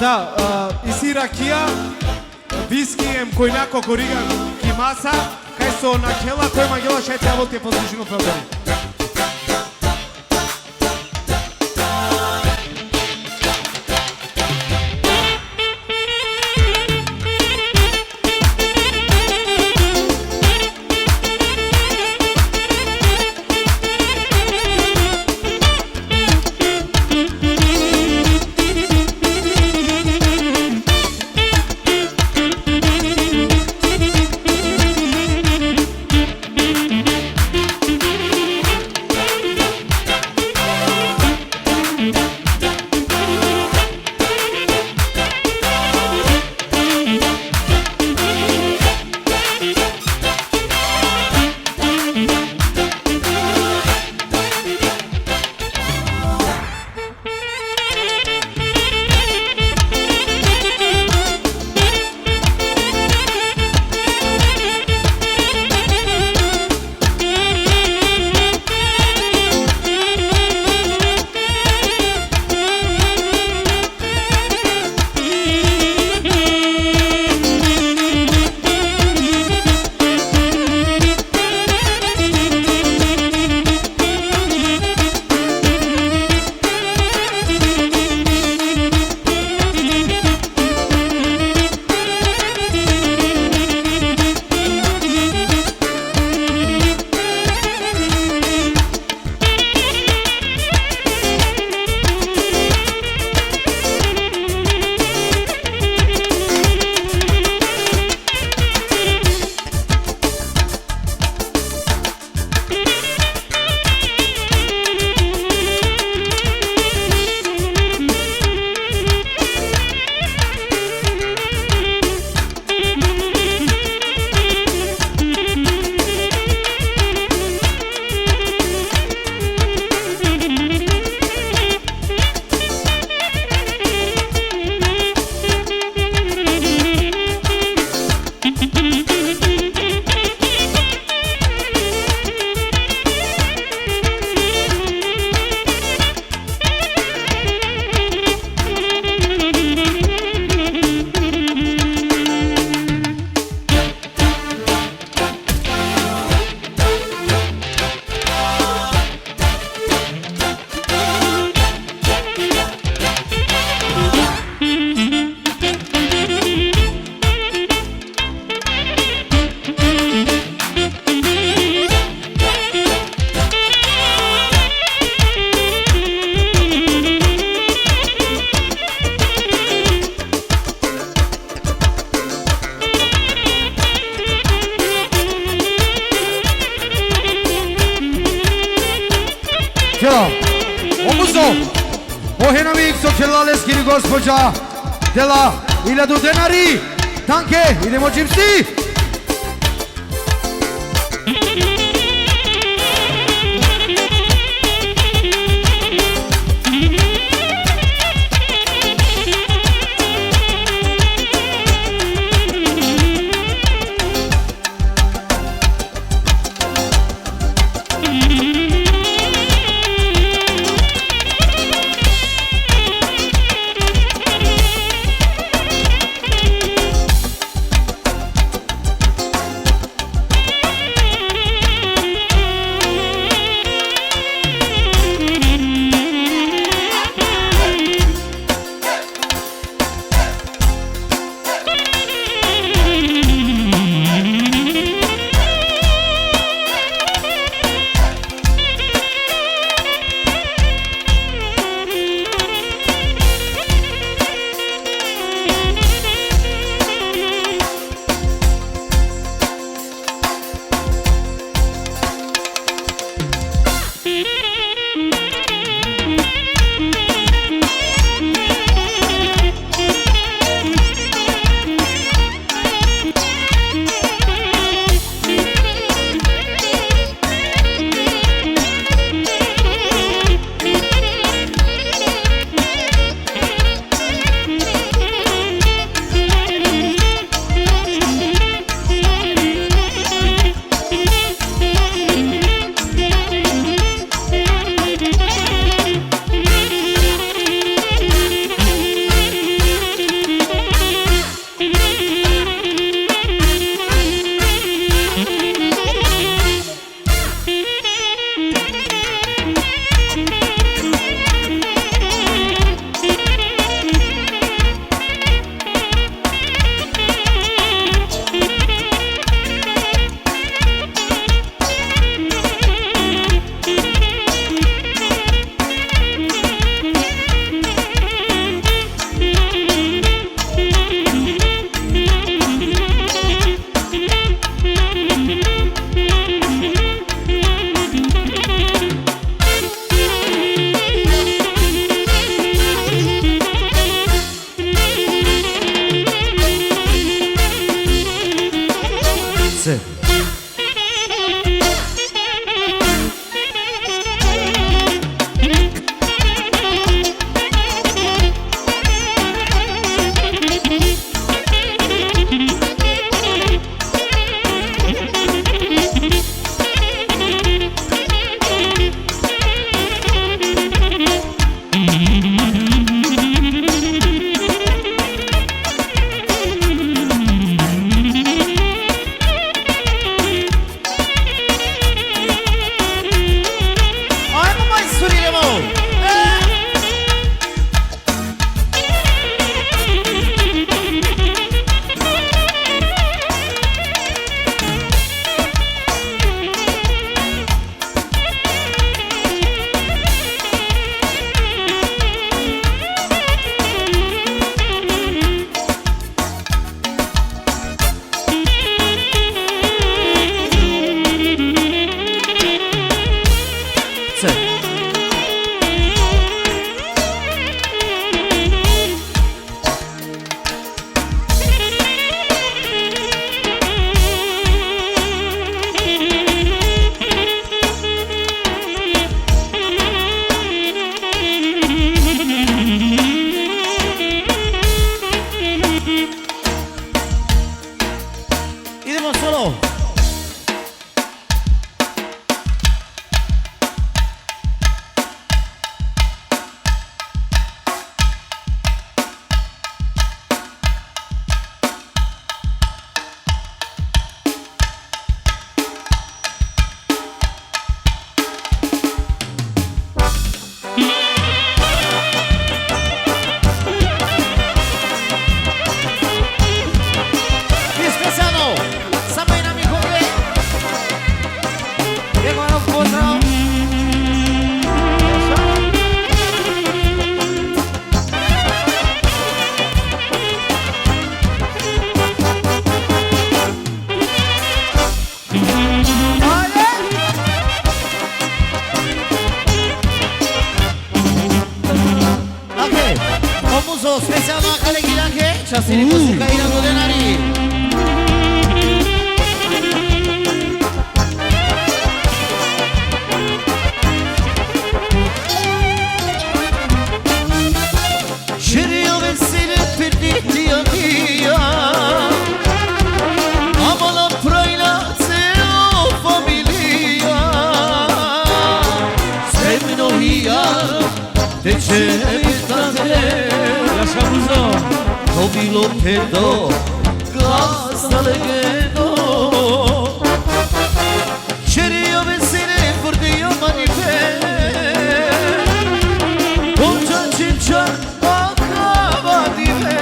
Да, иси ракија, виски, којна, кокорига, кимаса, кај со накела, кој магела шајте работи по служено фелдери. Gospođa dela 1000 denari. Danke, idemo džipsi. Це. Spesialno akale gilanke, častini posluka Ina do denari. Širio vesile per dio dia, amala prajna ceo familija, spremno hija, teče bitante. To bilo pedo, gazda legendo. Čerio vesine fordio manife, Konča činča akava dive.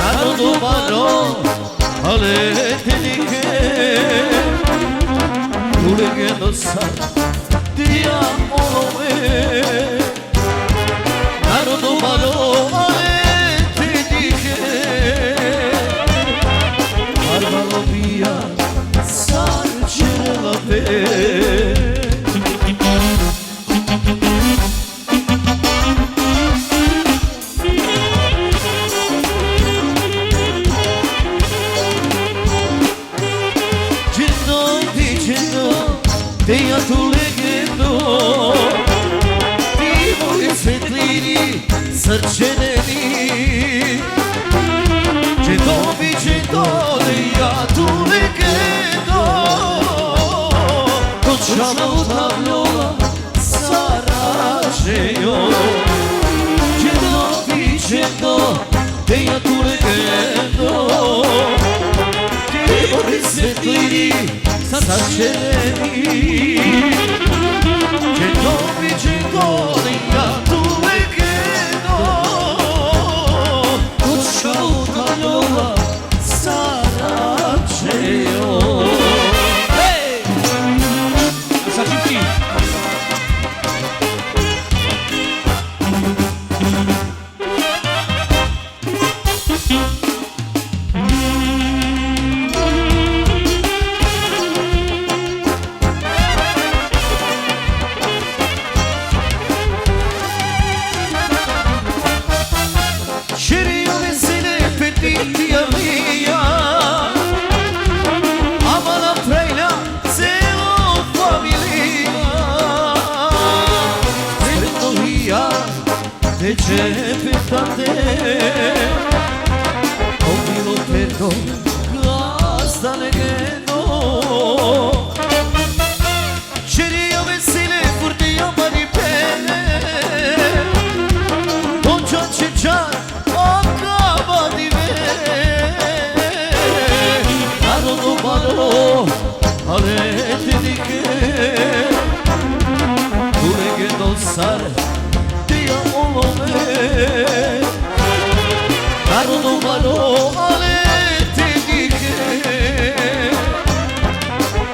Ano domano, ale tenike, tu legendo sa, ti amo me. Domano ti dije Bárbaro mía sarcela pe Dicendo, dicendo Tenha tu legendo Svetlini srčeneni Četo ja tu legendo Končamo tablola Sarajevo Četo ja tu legendo Ti svetlini srčeneni Četo ja tu legendo Končamo tablola Sarajevo Hey! Sačiti! De ce păcate Omilo perdo Asta legendo Ceria vesile furtia mani pene Non c'è già acaba di me Arolo malo Alete di che Tu legendo sare Narodu malo, ale te dike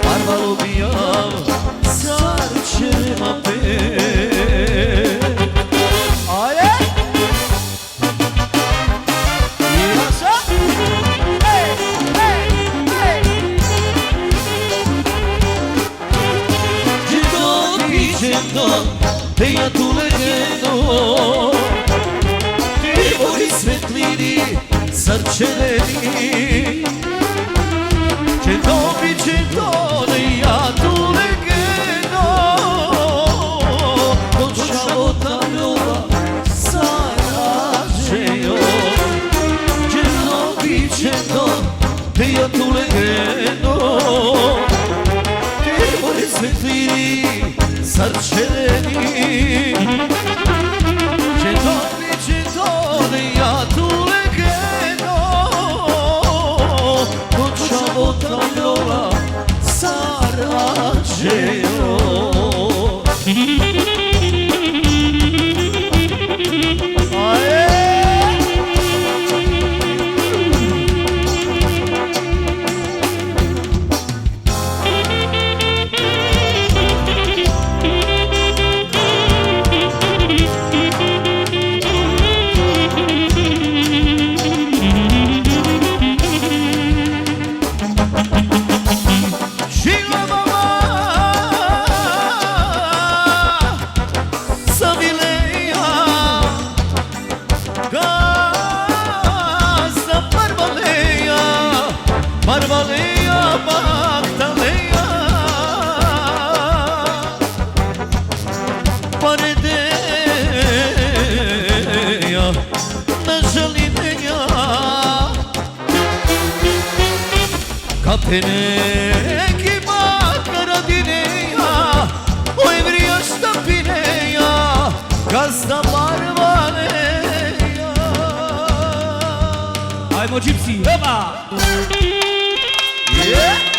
Barbaro bijam, sarče ma pe Aje? Jasa? Hej, hej, hej Džendo, te ja tu legendo Tvori svetlini, sarčeveni Džendo, ne ja tu legendo Došao tam ljubav Sarajevo Džendo, te ja tu legendo Tvori svetlini, sarčeveni ja tu legendo Dočavo tamljola Sarajevo Neki makara dineja O evrija štapineja Gazda barbaneja Ajmo Gypsy, heba! Yeah!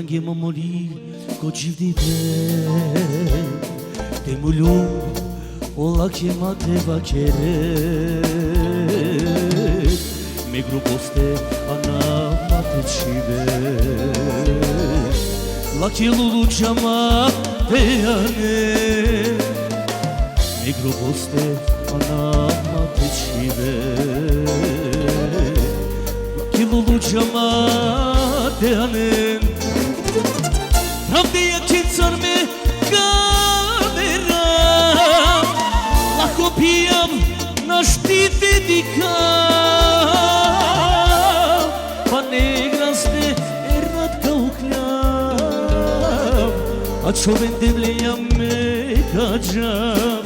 tange mamoli kocivdite te mulum ola che mate vakere me gruposte ana mate chive la che lulu chama te ane me gruposte ana mate chive Lulu chamate anen Pravde yakincar me kamera La kopijam na štite dikam Pa ne graste errat kaukljam A čoven devlejam me kađam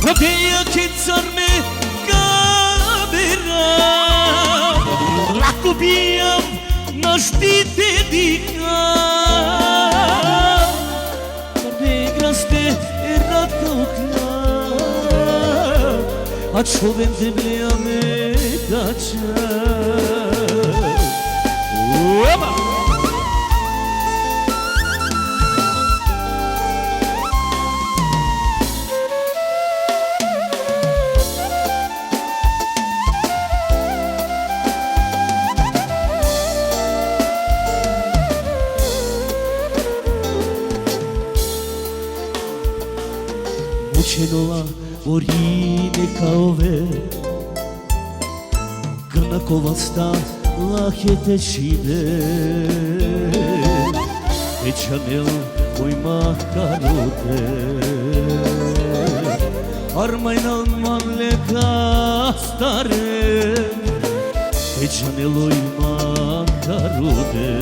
Pravde yakincar me kamera Lako bijam na štite dikam Kada igraste erat kao kljam A čoven deblja me kačam Uema! Učenola orine kaove Grnakova stala hete šibe Ećanel ojma karote Armaynal manle kastare Ećanel ojma karote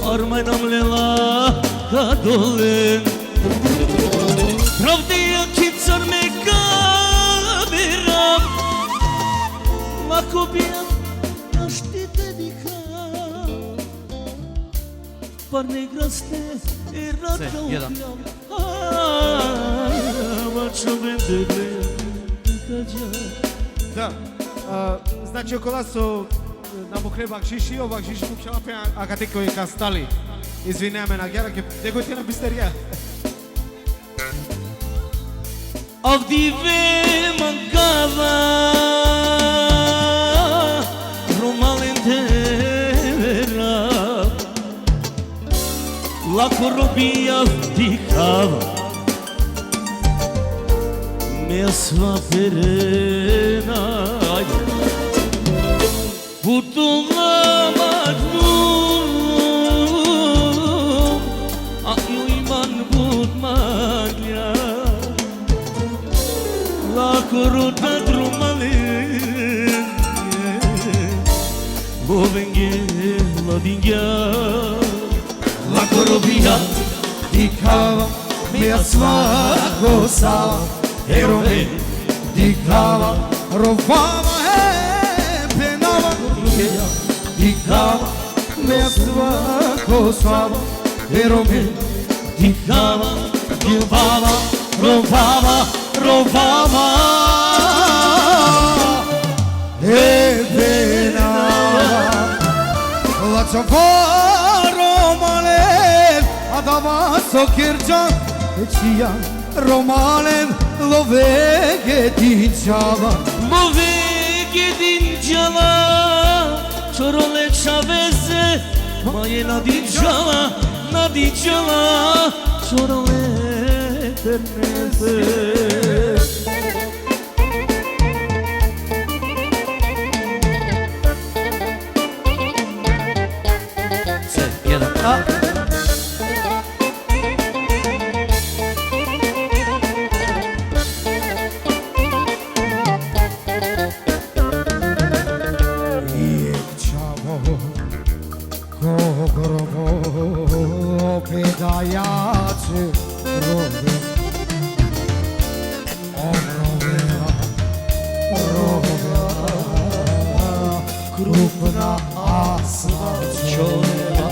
Armaynam lela kadolen Pravde yakincar me kameram Lako bijam na štite dikam Par ne graste erat kao kljam Ma čoven deblejam kađam Da, znači около со намокре бакшиши, о бакшиши купшала пе акатеко и кастали. Извиняваме на гера, ке него ти на бистерија. Avdive mancava Romalente vera La corrobia avdicava Mea sua perena Putola magnum A io iman bud maglia La corona drumalen Bovenghe la vingja La corobia dicava mea svako sala Erome dicava rovava e penava Dicava mea svako sala Erome Dicava, Rovava, rovava, rovava E penava La ciavaro malen Adava sokircan E cia romalen Lovege dicava Lovege dinđala Čorole čaveze Moje nadiđala Čorole terneze Pedajače robe krupna asfalt čorba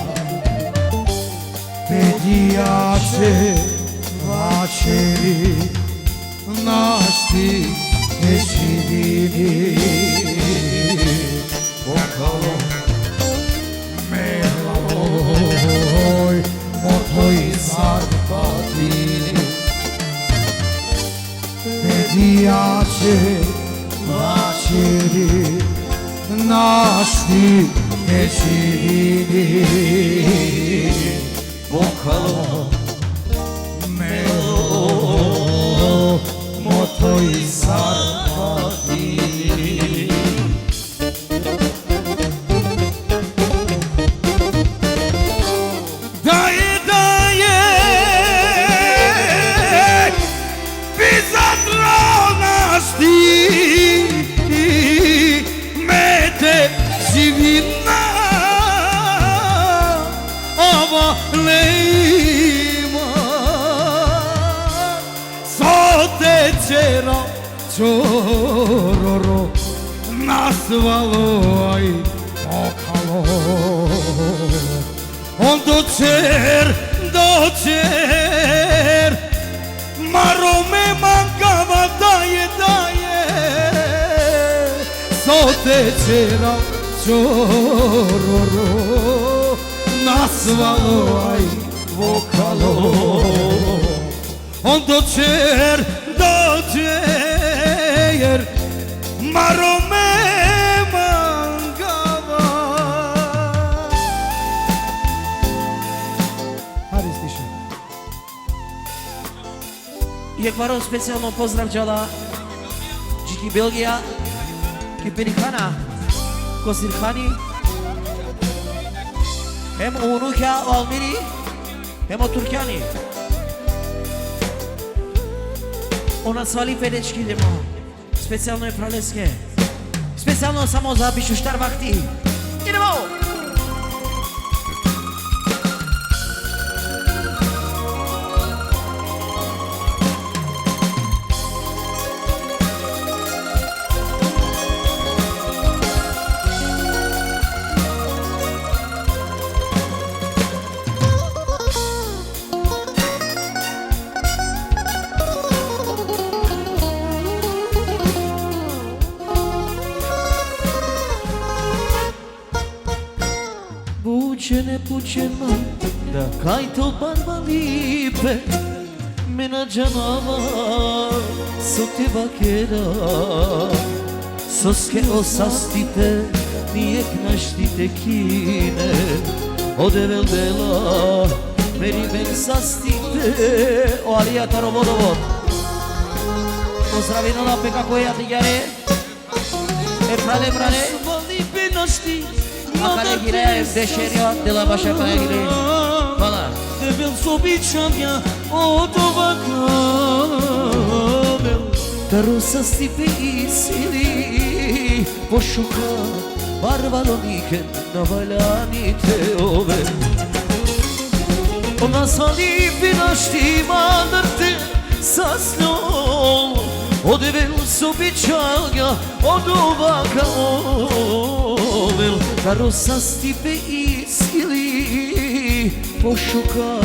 Pedijače vačeri našti nećidini Okolo jače mačeri našti nećini vokalo melo moto i sarpati daje bizatronasti mete živina ova lejma sote čero čororo nasvalo aj okalo on dočer marome mankava daje sote čera čororo nasvalo aj vokalo on dočer marome mankava. Hajde stiše. Jekvarov specijalno pozdravđala Džiki Belgija, Kipirihana, Kosirhani, hem Unuhja u Almiri, hem o Turkjani. Ona svali pedečki idemo, specijalno je praleske, specijalno samo za Bišuštar Vakti. Idemo! Pučeno da kaj to barba lipe mena džanava su te bakera soske osastite nijek naštite kine odevel dela meri ben sastite o alijata rovodovod pozdravino na peka koja ti jare prale lipe našti Akale gire deşeriyor de la başa kaya gire Valla Devil sobičanja od ovakavel Tarusa stipe isili Pošuka barvalo niken navaljanite ove Ona sali vinašti madrte sa snjom O devil sobičanja od ovakavel Tarusa stipe isili Pošuka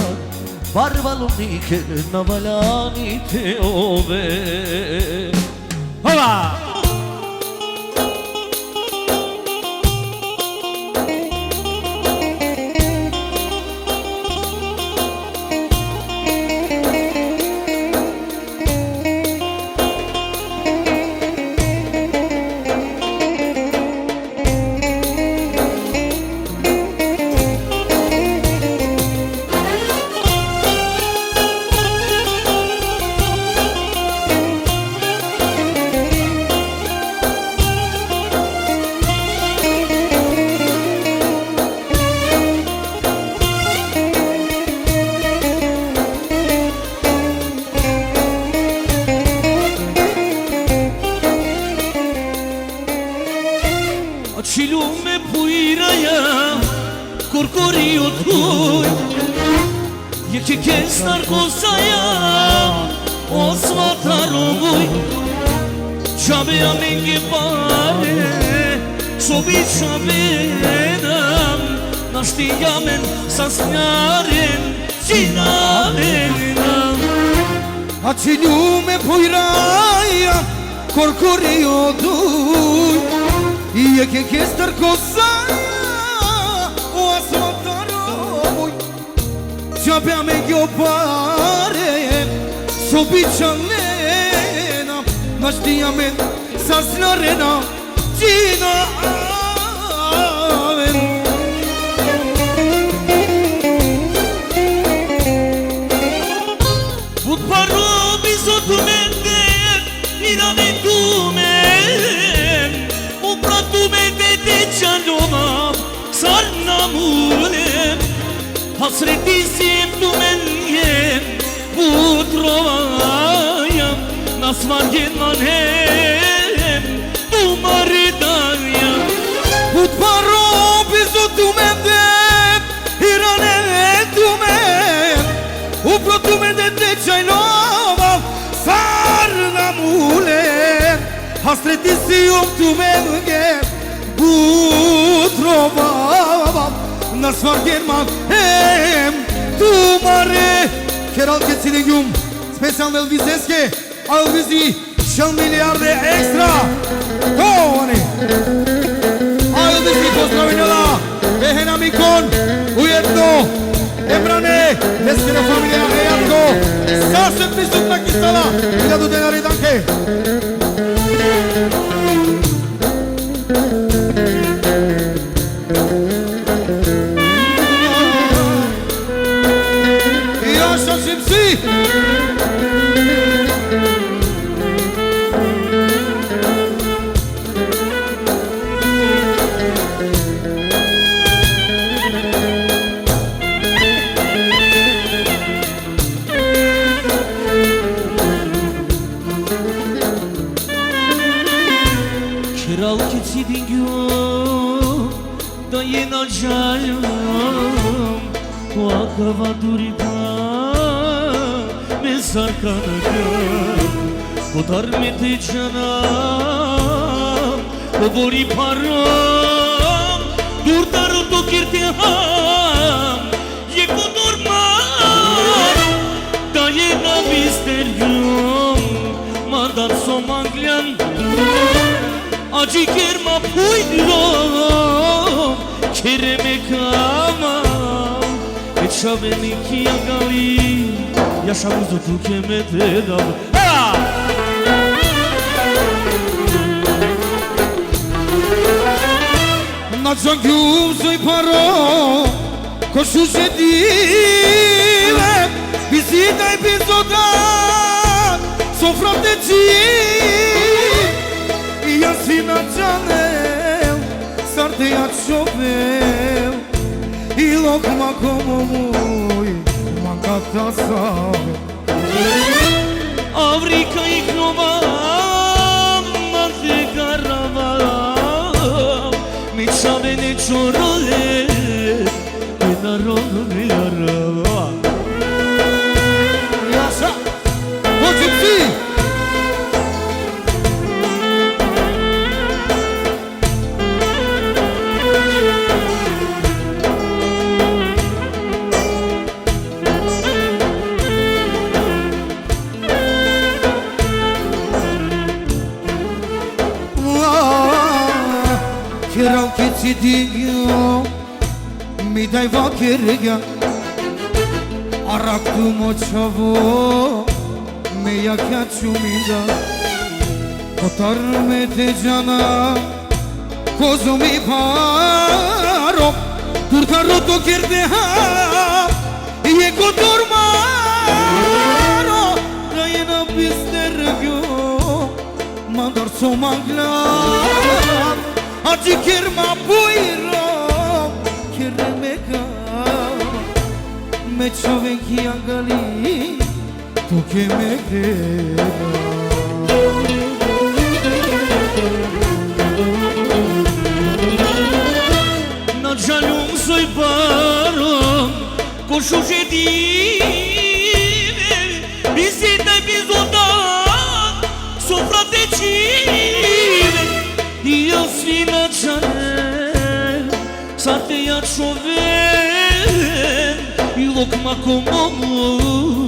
barvalo niken navaljanite ove Hola! Cilume puiraya Kurkuriyo tuy Yeki kesnar kosaya Osvatarovuj Čabe amengi pare Sobi čabenam Našti jamen sasnjaren Činavenam A ciljume pojraja Korkorio duj I je kestar kosaja O asfaltarovuj Čabe amengi pare Sobi čabenam Naștiamen sa snarena Cina amen Vud paro bizotu mende Irane dumen U pratu mende de canoma Sarnamulem Hasreti sevdumen yem Bu trovayam Nasvan manem Dumare daya Ut paro bizotu mende Irane dumen U pratu mende de canoma Sarnamulem Hasreti sevdumen Butrova Nasvar german hem Tumare Keral Ketsilingjum Specijalno Elviseske Elvisi 6 milijarde ekstra Tovani Elvisi pozdravljala Ehena Mikon Ujedno Emrane Eskene familija Ejatko Sasvim prisutna Kistala 1000 dinari danke Şimsi Kral keçidin gün dayanacağım O akava duripa Mezar kanagam Kodar mete canam O bori param Durdaru to kirtiham Ye kodurmar Dayena misterjum Mandar somanglyan Acı kerma puydrom Kereme kama Eçaveni ki yagali Yaşamızı tükemedi dam Na ciągnium zoj paro Košu se dive Visita epizoda Sofra te I ja svina čanem Sarte ja čovel I lokma komo moj Mankata save Avrika iknovam Mante karavam Miçavene çorole Benarone yarava Yaşa Hocimsi Kral keçidinjo Mi daj vakirga Araktu moçavo Me yakya çuminda Kotar me te cana Kozo mi paro Turtaro to kirde ha Ye kotormaro Rayena bistergyo Mandar somaglan Acı kirma buyurun Kirmeka Me çove ki angali Tu ke me greba Na žaljum svoj parom Košu žedine Visita epizoda Sofra te čine I ja svina čanem Sarte ja čoven I lokma komomon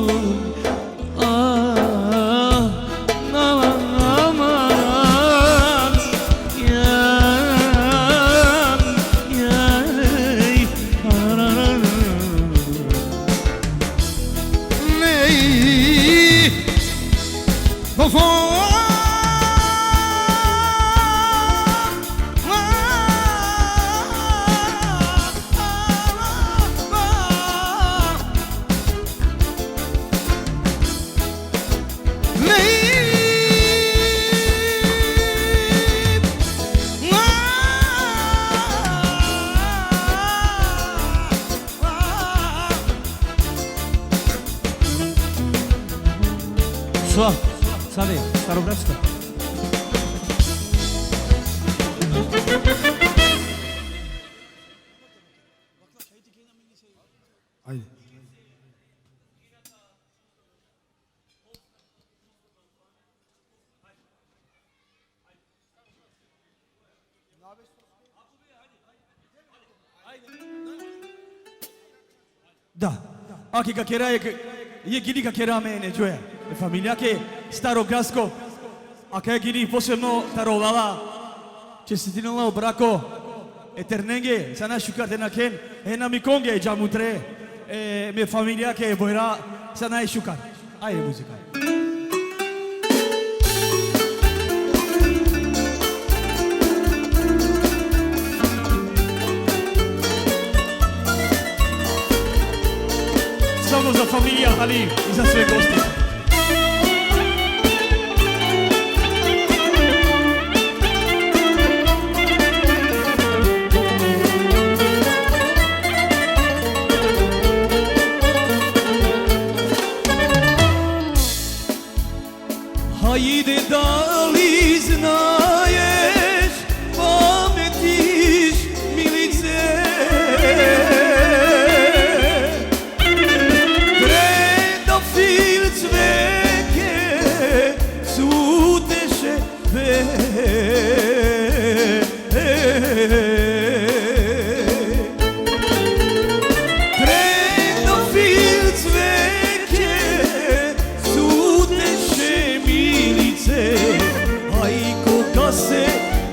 Bonsoir. Salut, Starogradska. Ajde. Da, aki kakera je gidi kakera mene, čuje. Familija ke Starogradsko, a kaj gidi posebno tarovala, čestitinala brako, eternenge, sana šukate na ken, na mi konge jamutre, me familija ke bojra, sana je šukat. Ajde muzika. Samo za familija Halim i za sve gosti. Hajde da li znaješ, pametiš milice, predofil cveke, suteše predofil cveke, suteše milice, a i koga se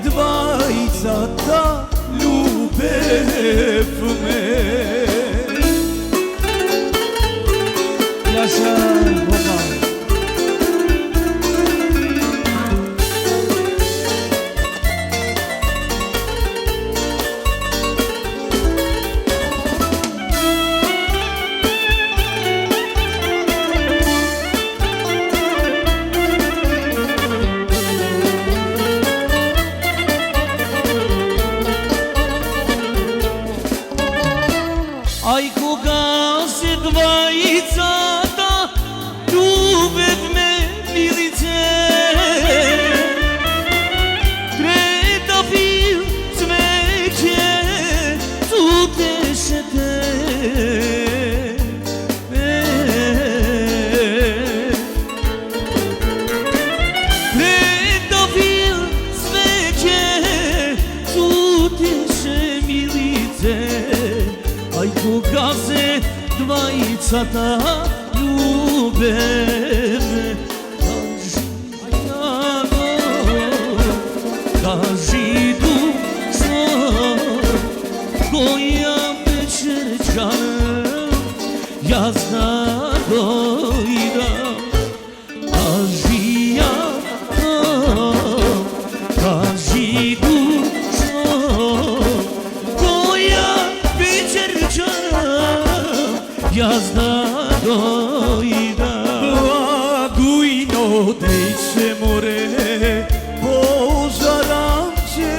dvajica ta ljubev me. Jaša, vokal. Aj koga se dvajicata ljubev me milice, predofil cveće suteše te. Predofil cveće suteše milice, aj koga se dvajicata ljube me. Kaži dušo, koja večerča ja zna dojda. Kaži kaži dušo, koja večerča ja zna dojda. Blagujno dejče more, požaram će.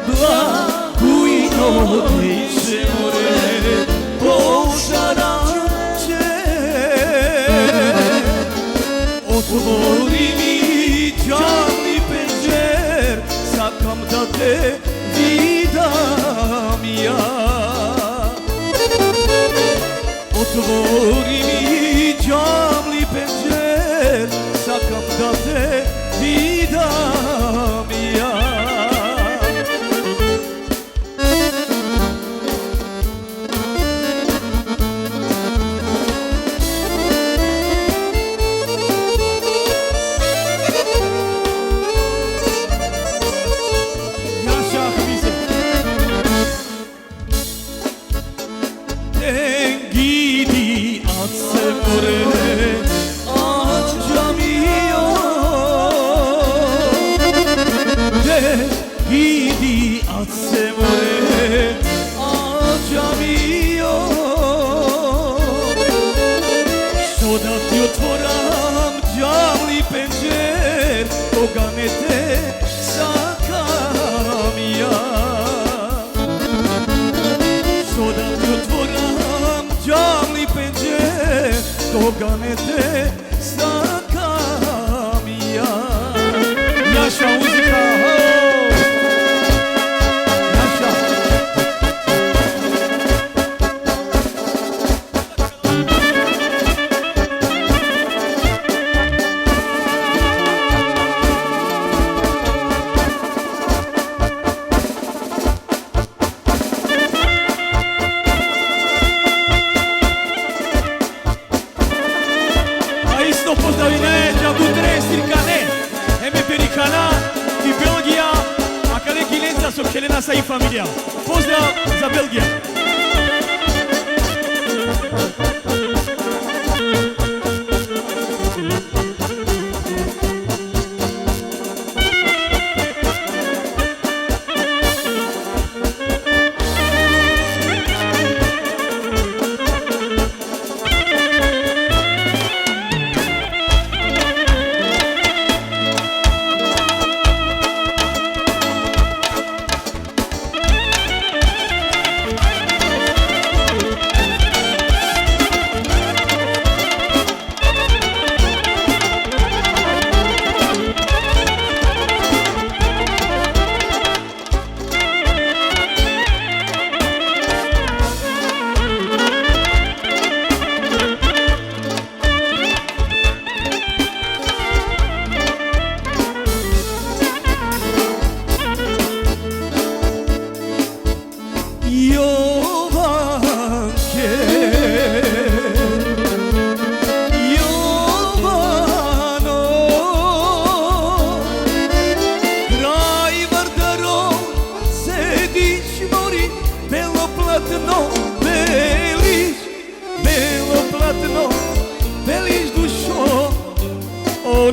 Blagujno dejče more, požaram će. Otvori mi džavni penđer, sakam da te vidam ja. Otvori mi džavni penđer, sakam da te vidam ja. Jaša Hamize. Gidi at se more, amca mio. Gidi at se more, amca mio. Što da ti otvoram džavli penđer, koga ne te sakam ja. Što da ti otvoram džavli penđer, Toga ne te sakam ja. Jaša muzika, Jaša. A isto pozdravine Džabutre, Sirkane, Eme Perikana i Belgija, a kada je Kineza su Helenasa i familija. Pozdrav za Belgija.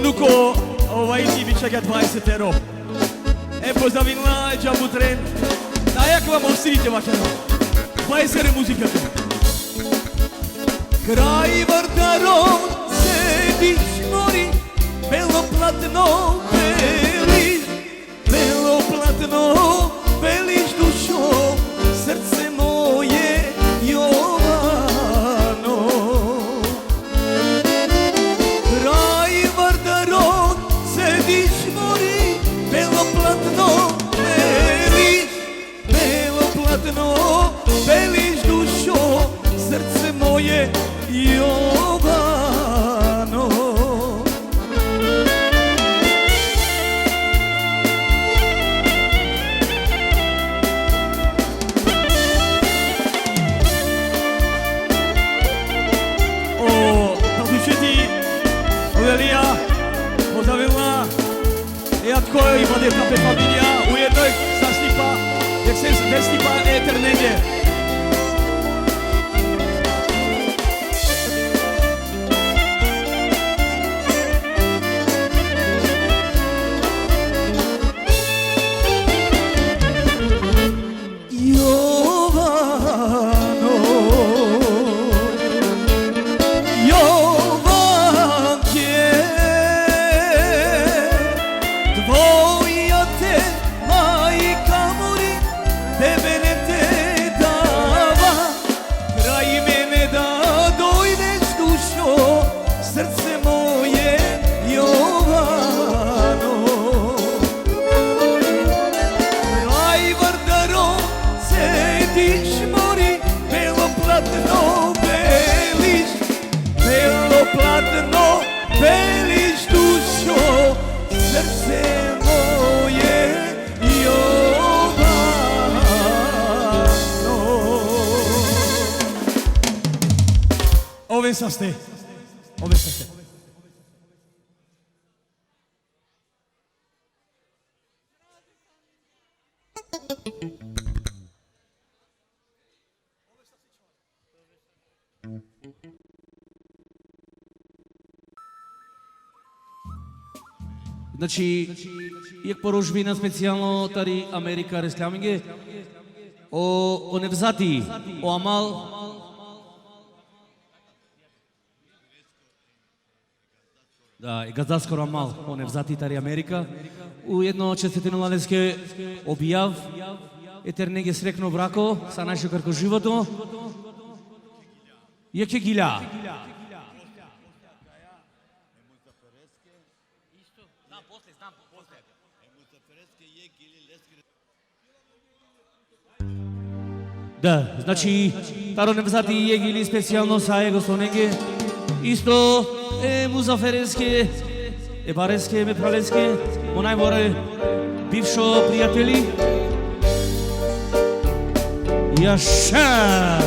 Nuko, ti bi čega 20 euro. Pozdravila Džabutren. Da, jak vam ostirite vašano? 20 euro muzikata. Kraj Vardarom sediš mori, belo platno beliš, belo platno beliš dušo, srce moje Jovano. Kraj Vardarom sediš mori, belo platno beliš, belo platno beliš dušo, srce moje Jovano. Продължите, Оделия, поздравила Ятко и Мадевкапе фамилия, уеднoj sa Stipa, jak se ve Stipa Eternege. Ove sa ste. Значи, як порожбина специално тари Америка ресляминге, о невзати, о амал, да, и газдаскоро амал, о невзати тари Америка, у едно честитиновалеске објав, етернеге срекно брако, са нашо карко живото, јак ќе гиля. Да, значи, таро не взати егили специјално са его сонеге. Исто е музафереске, е бареске, ме пралеске, мо најморе бившо пријатели. Јаша!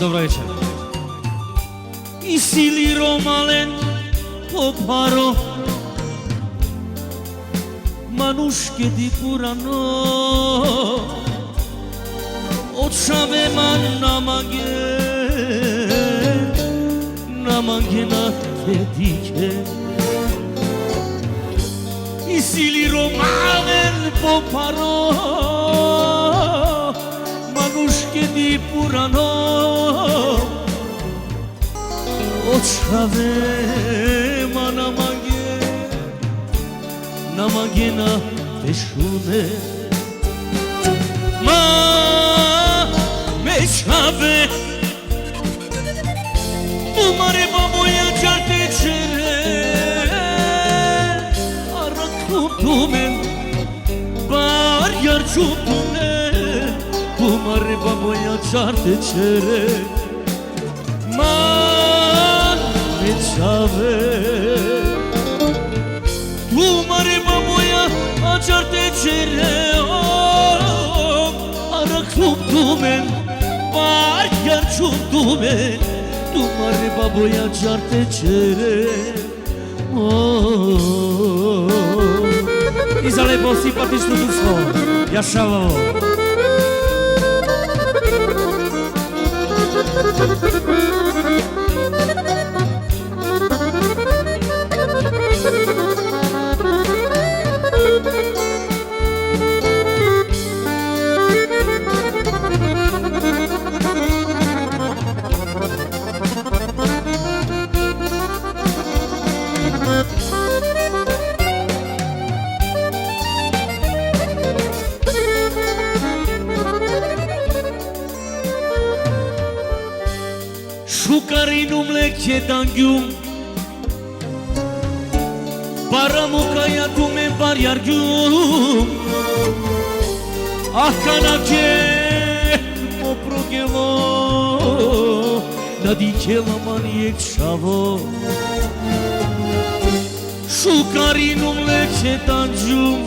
Добро вечер. И сили ромален попаро манушке ди пурано очаве ман намаге на те дике и сили ромален попаро манушке ди пурано очаве намаге на тешуне ма мечаве тумаре бабоја џарте чере аракутумен бар јарчутумен тумаре бабоја џарте чере ма мечаве тумаре бабоја џарте чере аракутумен бар јарчутумен тумаре бабоја џарте чере и за лепо симпатично друштво Јашававо. Шукаринум леке дангјум Барамукаја тумен бар јарѓум Ахканаке мо прогело Надикела маниек шаво Шукаринум леке дангјум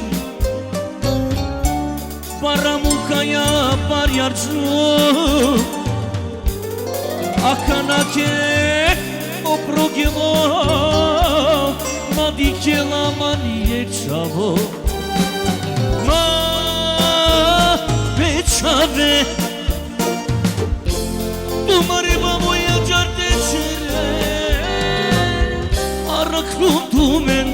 Барамукаја бар јарѓум Аханаке опрогело Надикела маниек шаво Ма бечаве Тумаре бабоја џарте чере Аракнутумен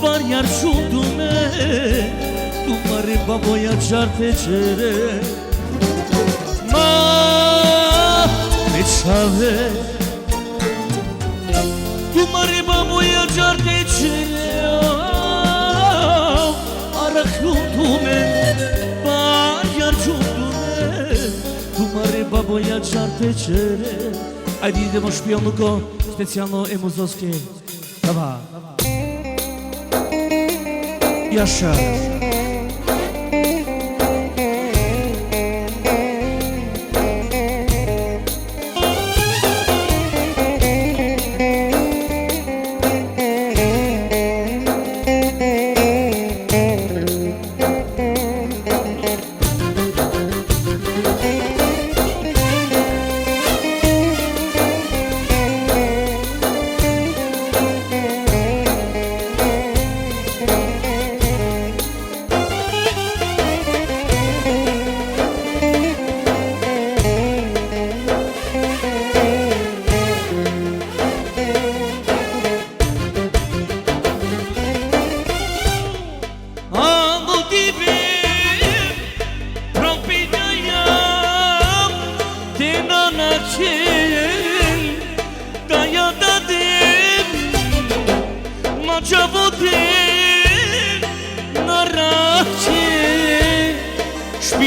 бар јарчутумен Тумаре бабоја џарте чере Мечаве тумаре бабоја џарте чере аракнутумен бар јарчутумен тумаре бабоја џарте чере. Ајде идемо шпионуко, специјално емузовски. Дава. Јаша.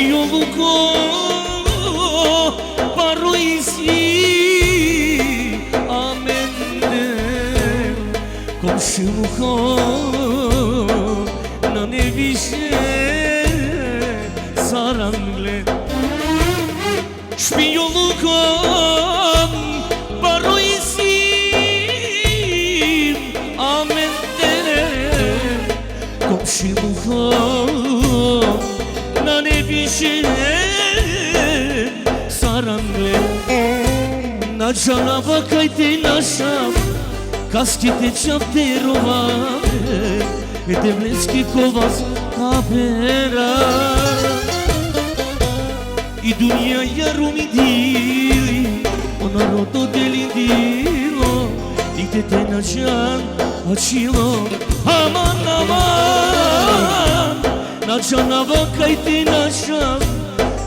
Špioluko paroisi amende komşuluko na ne više sarangle Špioluko paroisi amende komşuluko na ne više sarangle na cana bakajte našam kaskite čapte rovane te bleski kovas kapera i dunja jarumi dili ona roto delindilo i te na can açilo aman aman na cana bakajte našam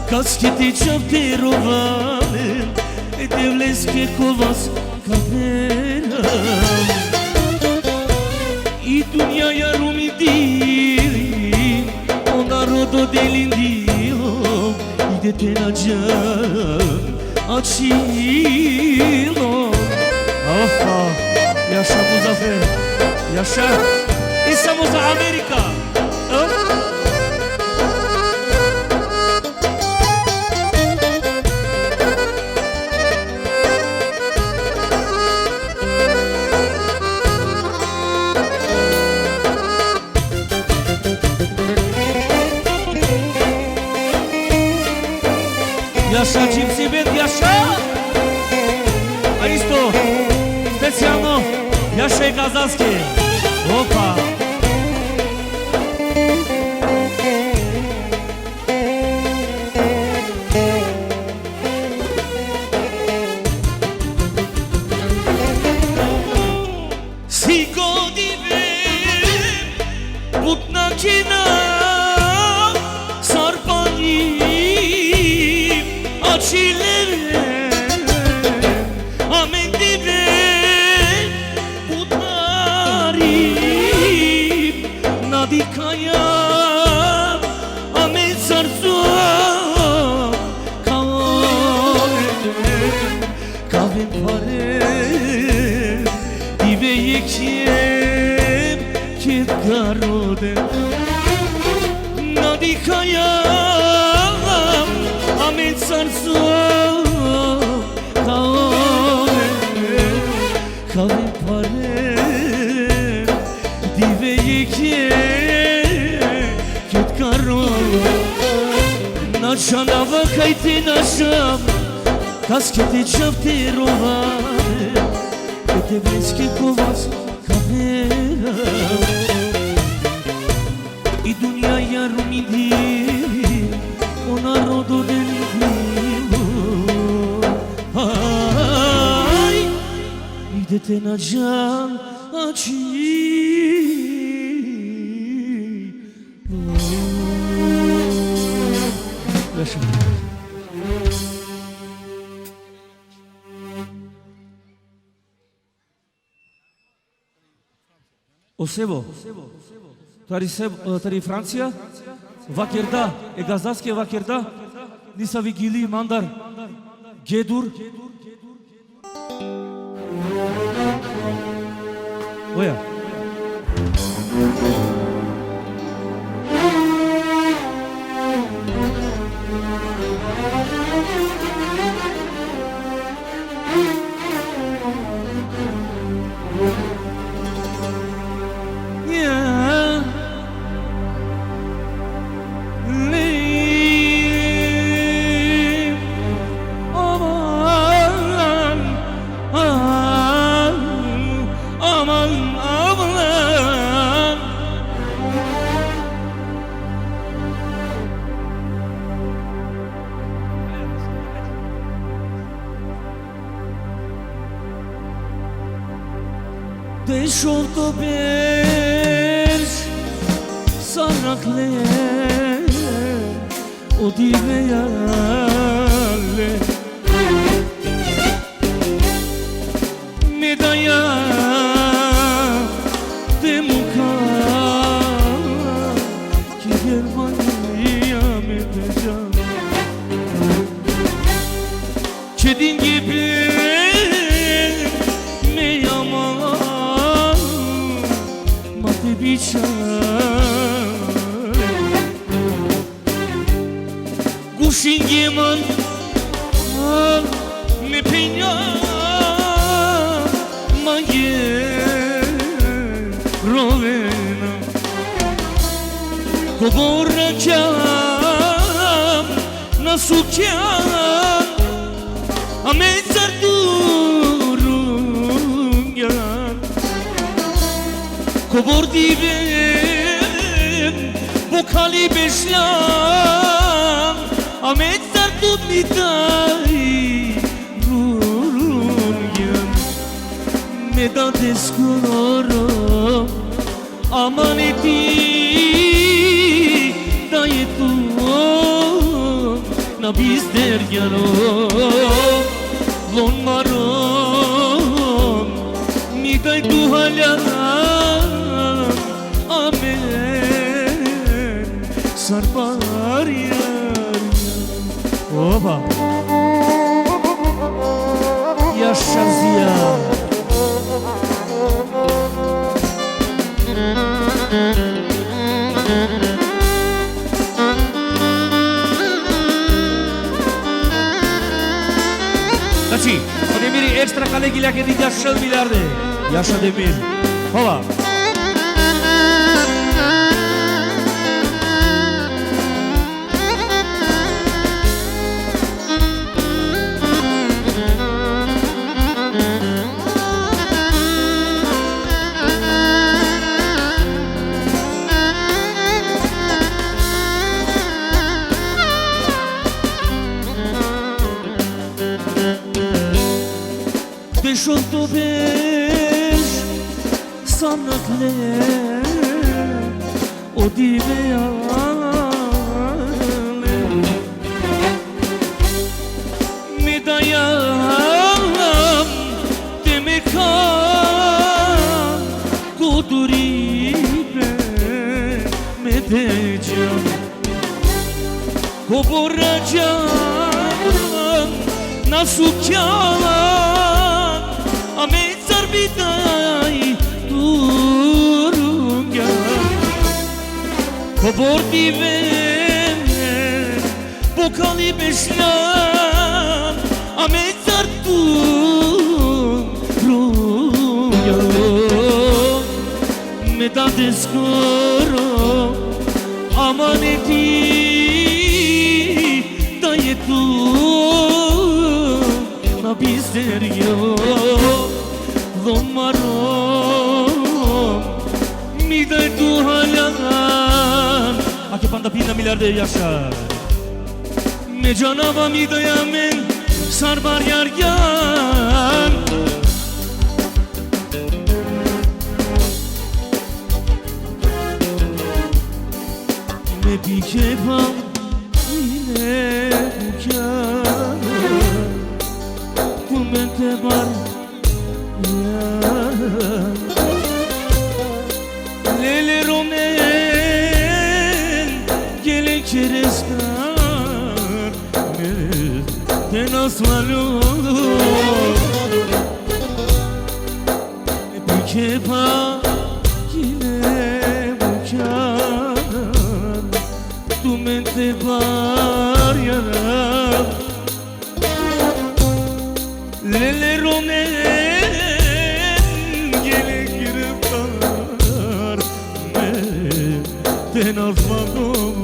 kaskite čapte rovane te bleski kovas kapera i dunja jarumi dili ona rodo delindilo idete na can açilo Oha yaşa Muzaffer yaşa İstanbul Amerika Yaşa Gypsy Band, yaşa! A isto specijalno Jaše Kazanski. Opa! Si godive putna kina sarpani Açilere amendire putari nadikaya amen sarso kavim pare dive yekiem kit garode nadikaya amen sarso kavim pare dive yekiem kit garode na cana bakajte našam kaskete čapte rovane te bleski kovas kapera i dunja jarumi dili ona rodo delindilo Aj idete na can açilo Yaşa Osevo, tari Francija, Vakirda, Gazdaske Vakirda, Nisa Vigili, Mandar, Gedur. Oja. Deșolto berci sarakle o diveyale medaya de muka ki german edeceğim. Kedin gibi mi yaman mate biçer Kuşin giman me penya maye rovena Koboracağım nasukyan Amezer durun yan Kobor divim Vokali beşlam Amezer dumitay Rurun yan Medades kolorom Amaneti Dayetum Na bizder yarom Lon marom Mi dai tu halan Amen Sarpar yar Oba Yaşa Ziya Znači, o Demiri extra calegile che di Yaşa miliarde. Yaşa Demir. Hova. Deixou-te ver sanatlı o diveyale mi dayan demek kuduribe medeceğim koboracağım nasıl kâlan Amezer biday durun gel Kobor divem Bokali beşlam Amezer durun gel Medades koro Amaneti Dayetum Na bizder yok Lon marom Mi dai tu halan Ake panda pina miliarde yaşar Me canava mi dai amen Sarbar yar yan Me pikepam yine bukan Tu mente bar Lele romen Gele kereskar Te nasmalu Bir kepa Yine bukan Tu mente var yaram Lele romen Ten azmadım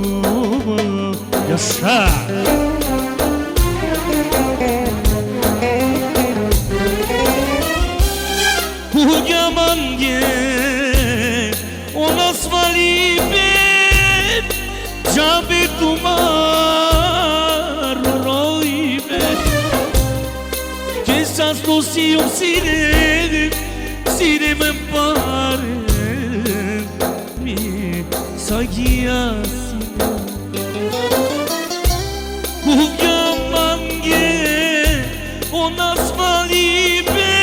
yaşa Huyaman gel ona svalibe Jabe tumar roibe Que s-a spus eu sire me pare Sagiasine Huyamange Ona svalibe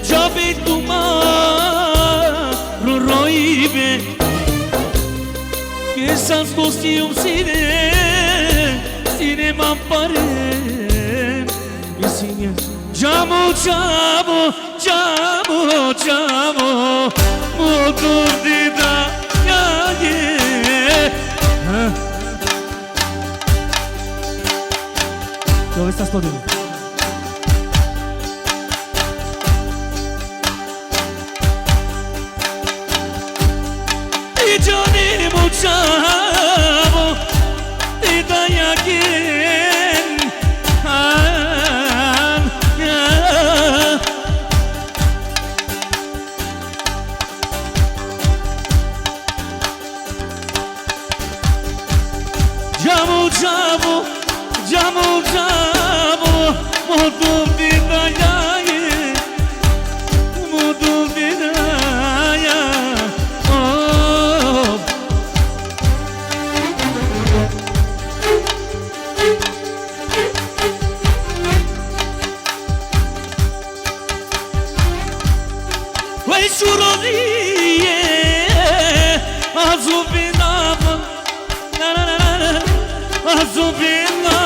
Jabe tumar roibe Que s-a costume sine mampare e sine jamo motor de da ya ye dove sta sto dentro Johnny Muchamo Te dayakin Jamu Modum de dayakin Modum de dayakin Şuradie azubinam azubinam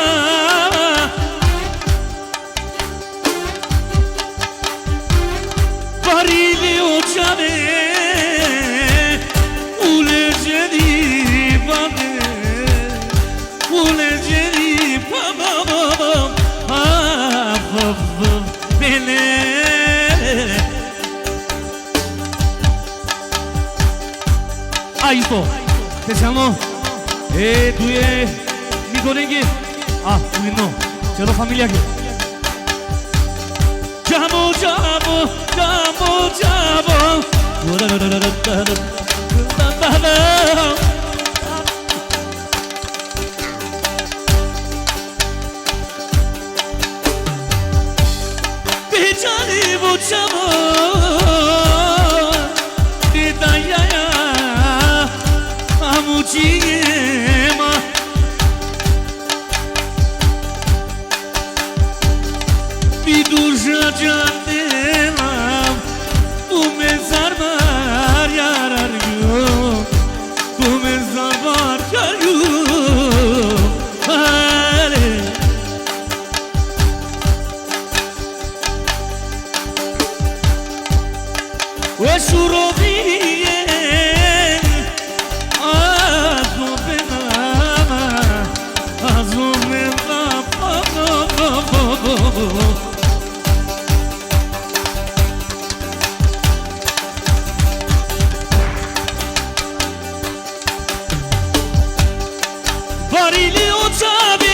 Varili uçane uleceni bane uleceni babam bene Aisto, spesiamo e due micolenghi lui no, c'è la famiglia che Jamo Picciani bucciamo di tagliare Amucima Vidurja jandela Umezar var yarar yo Umezar var yar yo Ve şurobiye Varili uçabim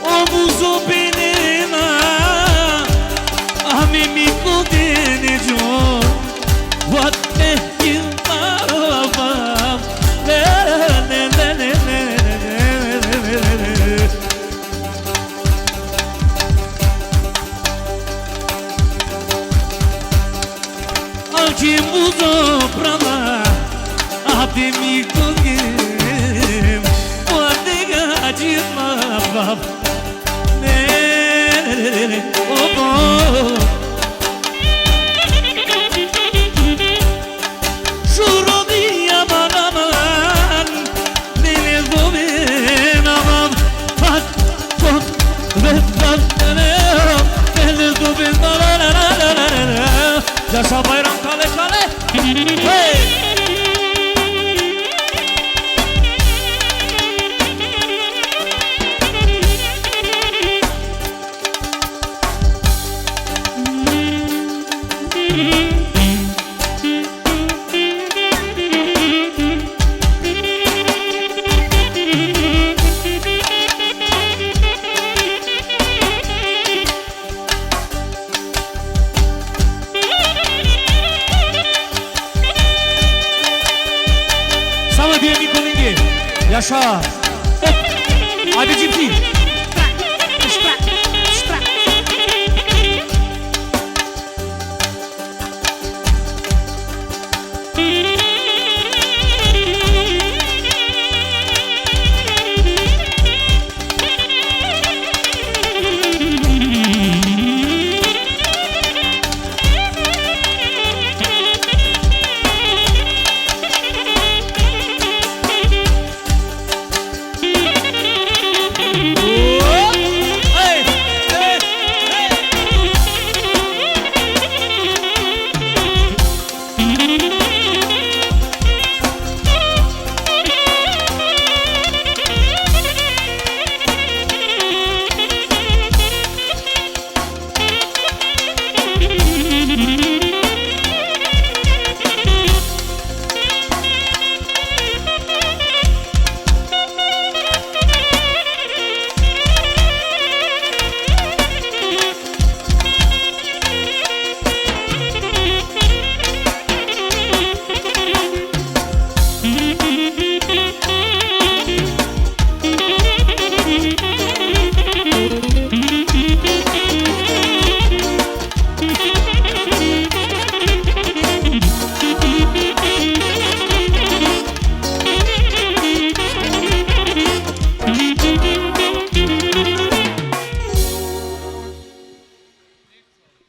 Omuzu benina Amimi kudenejo What the hell Algi muzo prava Ademi kongem Oate gajit mabab Şuro diye banaman Deniz dobenamam Hat çok Vezdan Deniz dobenamam Yaşa bayram kale kale Hey Yaşa. Hadi cipli.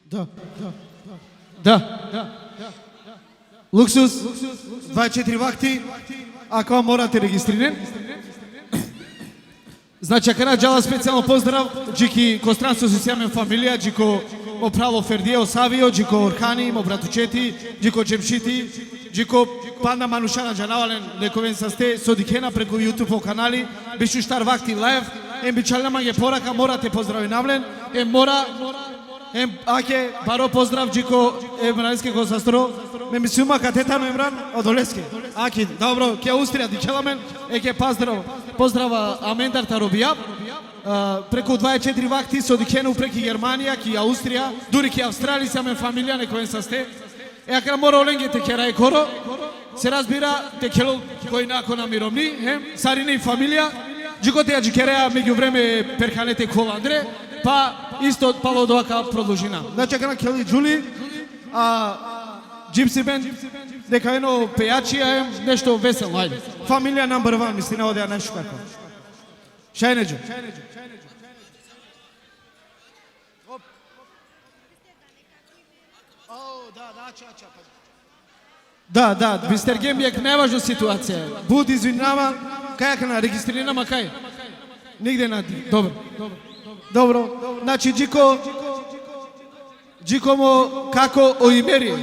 Да. Луксус, 24 вакти, ако морате регистриран. Значи, ако джала специјално поздрав, джики Костранцо сисјамен фамилија, джико Оправо Фердије Осавио, джико Орхани, мо братучети, джико Джемшити, джико Панда Манушана Джанавален, лековен састе, содикена преку YouTube канали, бишу штар вакти лайв, бичалнама ге порака, морате поздрави навлен, мора, аке баро поздрав джико Емрански ко састро, ме мисума катетано Емран одолеске. Аки, добро, ке Устрија дичаламен, ке поздрава Амендар Таробија, преку 24 вакти со дикену преки Германија, ки Аустрија, дури ки Австралија саме фамилија некоен састе. Ако мора оленге те кера е коро, се разбира те кело кој накона миромни, сарине и фамилија, джико теја джикереа меѓу време перканете коландре, па исто пало од овака продолжина. Значи ако на Кели Джули, Gypsy Band, дека едно пејачија нешто весело, ајде. Фамилија number 1, мислина одеа нешто како. Шајнеджо. Да, мистер Гембијак, најважна ситуација. Буд извинава, кај на регистрирана, кај? Нигде нади. Добро. Значи, Джико му како оимери.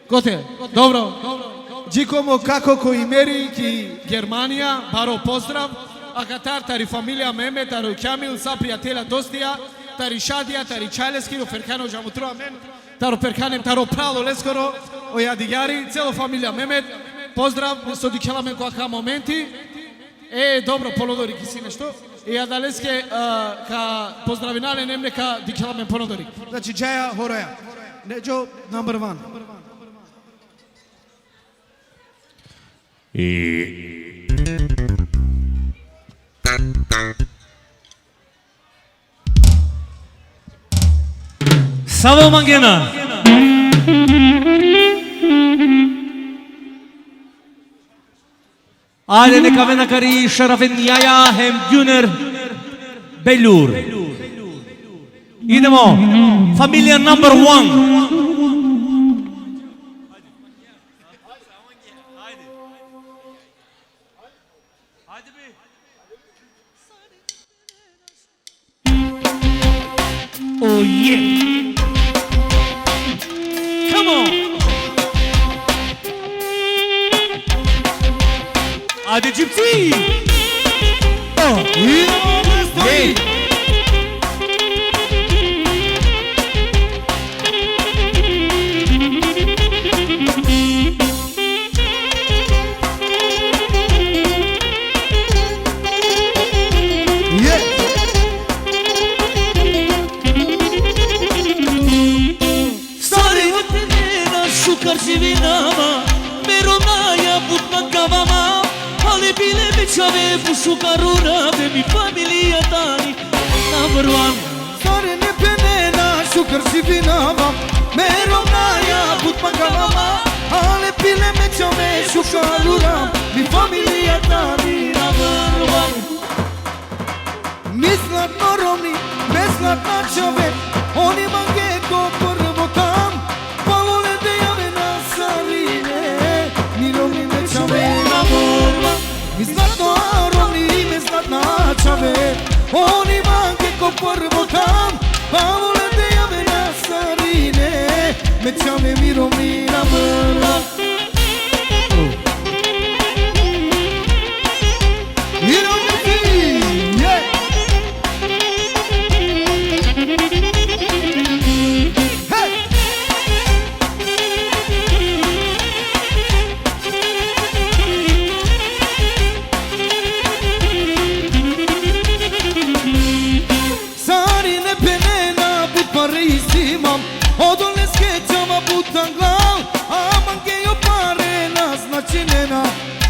Коте? Добро. Джико му како коимери ки Германија, баро поздрав, а катар тари фамилија Меме, тари Кјамил, са пријателја Достија, тари Шадија, тари Чајлески, Феркано Джамутруа мен, таро Перканем, таро Прало Лескоро, оја Дигари, цело фамилија Мемет, поздрав, со дикеламе коака моменти, добро, полодори ки си нешто, ја далеске ка поздравинале немне ка дикеламе понодори. Значи, Джаја Хороја, Неджо, number 1. Саво Мангена. Ајде нека ме накари Шарафен Јаја хем Ѓунер Белур. Идемо. Фамилија number 1. Oh yeah. Come on. Hadi Gypsy. Oh. Hey. Çave bu karuna ve mi familia tani number 1 Sare ne penena şukar sivinama Merona ya putma kalama Ale pile me çave şukaruna mi familia tani number 1 Mislat noromni, meslat na čove Oni mange ko prvo tam Palole de jave na saline Mirovni me čave number 1 Mislat noromni, meslat na čove Oni mange ko prvo tam Palole de jave na saline Me čave mirovni na mrla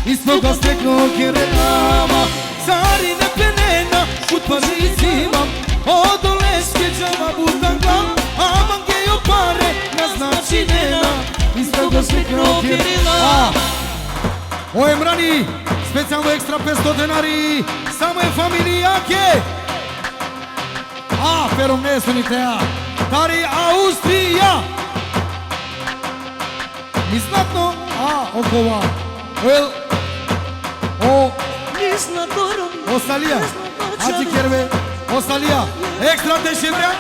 Istoga stekno kjere nama Sari ne penena Put parizimam Odole skjeđava butan glav Aman gejo pare Naznači nena Istoga stekno kjere nama Ovo je mrani Specijalno ekstra 500 denari Samo je familijake Pero ne sunite ja Tari Austrija. Miznatno, okova. Osalija. Aci Kerve. Osalija. Ekstra Deševrea.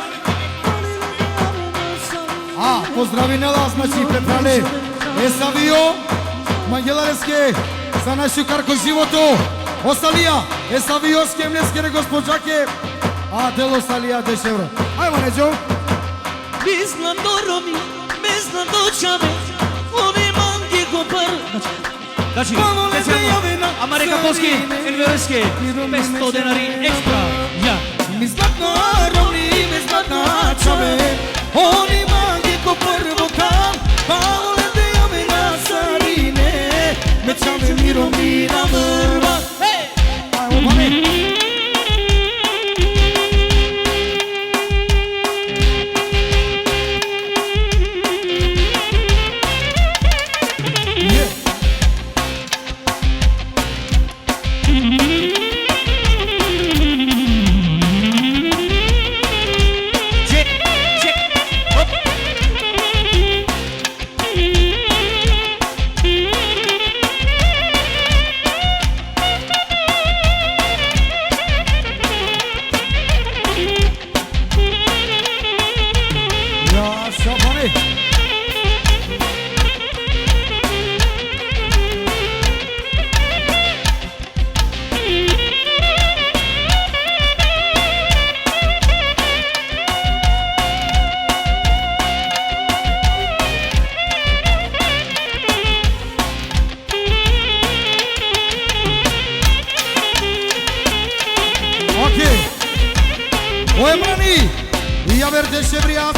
Поздравинела, значи Петрале. Есавио. Мангелареске. За нашу карко живото. Осалија. Есавио скемнеске госпожаке. Дел Осалија Дешевра. Ајмо неđo. Biz na doromi, bez na dočave, oni mangi kopar. Znači, specijalno Amareka Polski, Envereske, 500 denari ekstra. Ja. Miznatno rovni, miznatna čave. Oni mangi ko prvo tam. Pa vole da jave na sarine. Me čave mirom i na mrva. Ajmo, pane.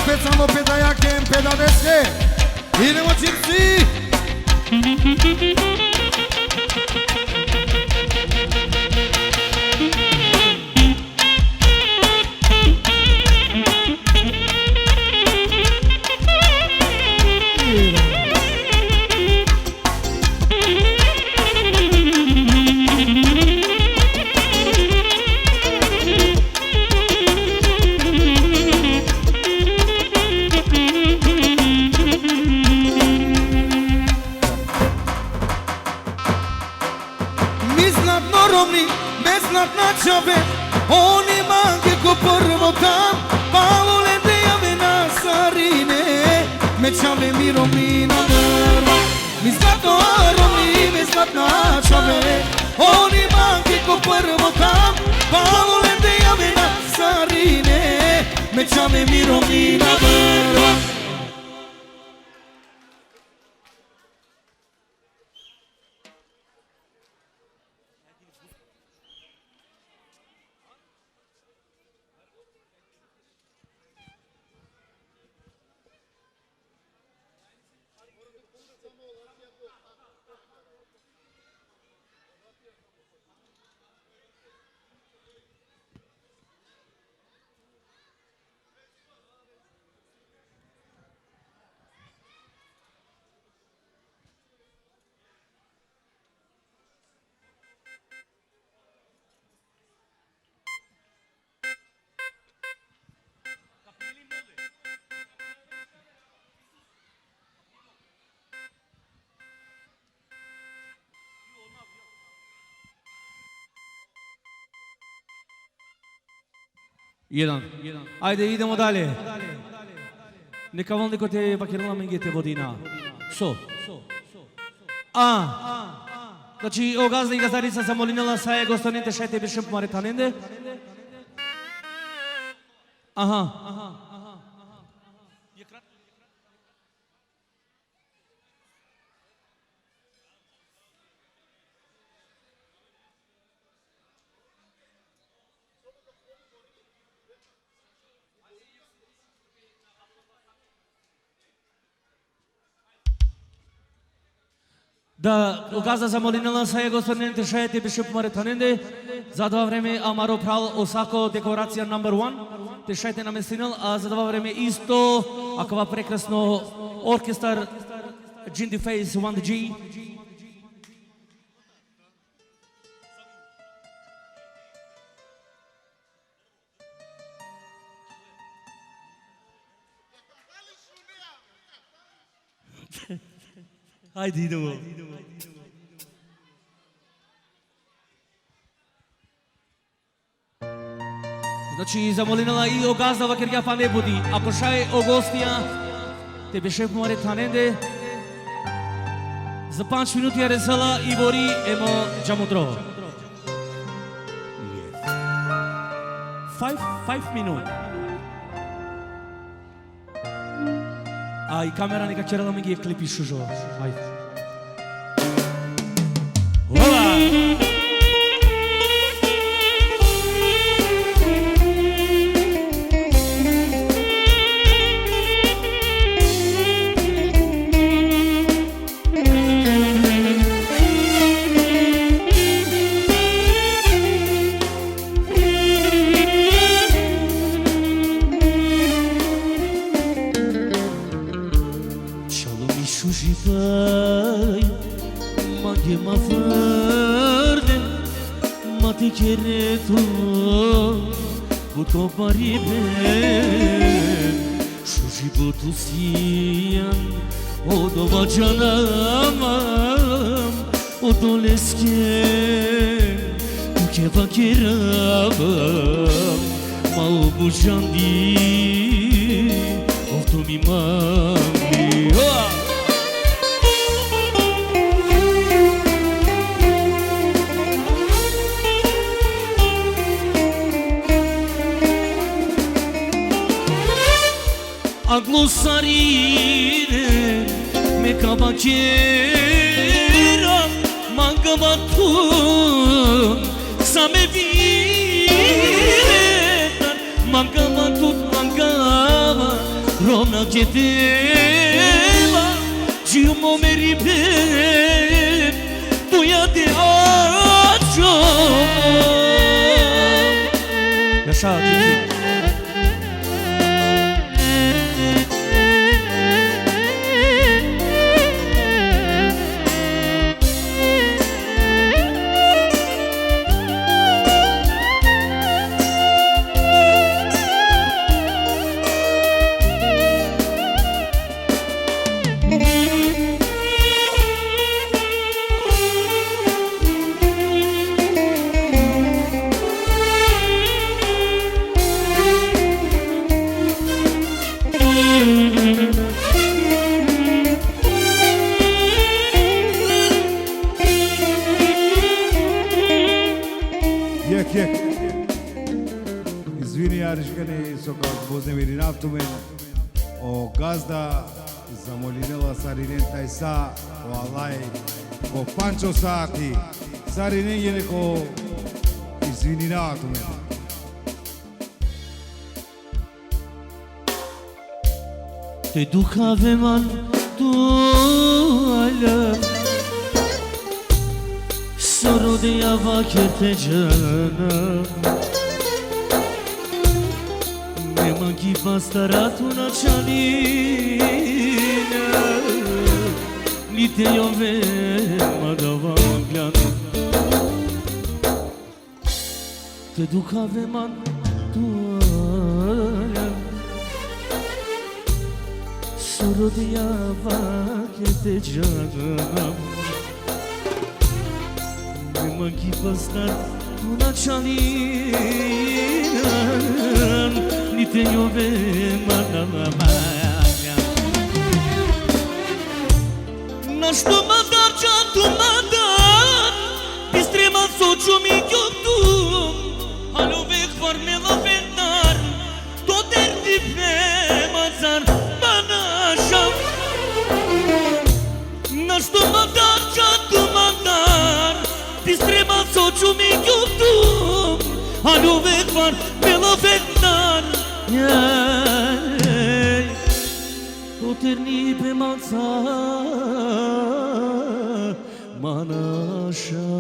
Specijalno pedajakem, pedadeske. Idemo čipci. Oni mangi ko prvo tam, pa vole da jave na sarine. Me čave mirom i na mrva. Mi zlatno aromi, mi zlatna čave. Oni mangi ko prvo tam, pa vole da jave na sarine. Me čave mirom i na mrva. Jedan. Ajde, idemo dalje. Neka volniko te bakirala mengete vodina. So. Znači, o gazda i gazdarica zamolinila sa je gostanente šajte bešem maretanende. Aha. Да газа замолинала са е господините шајете беше помаретаненде. За това време Амаро прал Осако декорација number 1. Те шајте наместинал, а за това време исто аква прекрасно оркестар Jindy Face 1G. Haydi idemo. Значи замолинала и о газдава кергјафа не буди. Ако шај о гостија, те беше море таненде. За 5 минути аресала и бори емо джамудро. 5 минути. А и камера нека керала ми ги клипи шужо. Ајде. Ола! Kereto buto paribe shuji buto sian odo vajanam odo leske uke vakirab mau bujandi odo mi mami Aglosarire me cavaqueira mangabatu sa me vire mangabatu mangaba romna keteva jiumo meribe tuya de acho Yaşa Tiki o gazda zamolinela Sarinen Tajsa o Alaj o Pancho Sati Sarinen je neko izvinjavatu mene. Te duha veman tu ala Soro de yava kerte canım Mangi bastaratu na cialina Ni te iove madava piano Te duc aveman tuala Soro de yava che te janam Me mangi bastaratu na cialina Ni te iove manamaya Našto madar čatu madar Pistrema soču mi kjoptu Halove hvarmela vendar To derdi premazar Manašam Našto madar čatu madar Pistrema soču mi kjoptu Halove hvarmela vendar Poterni premaca manaša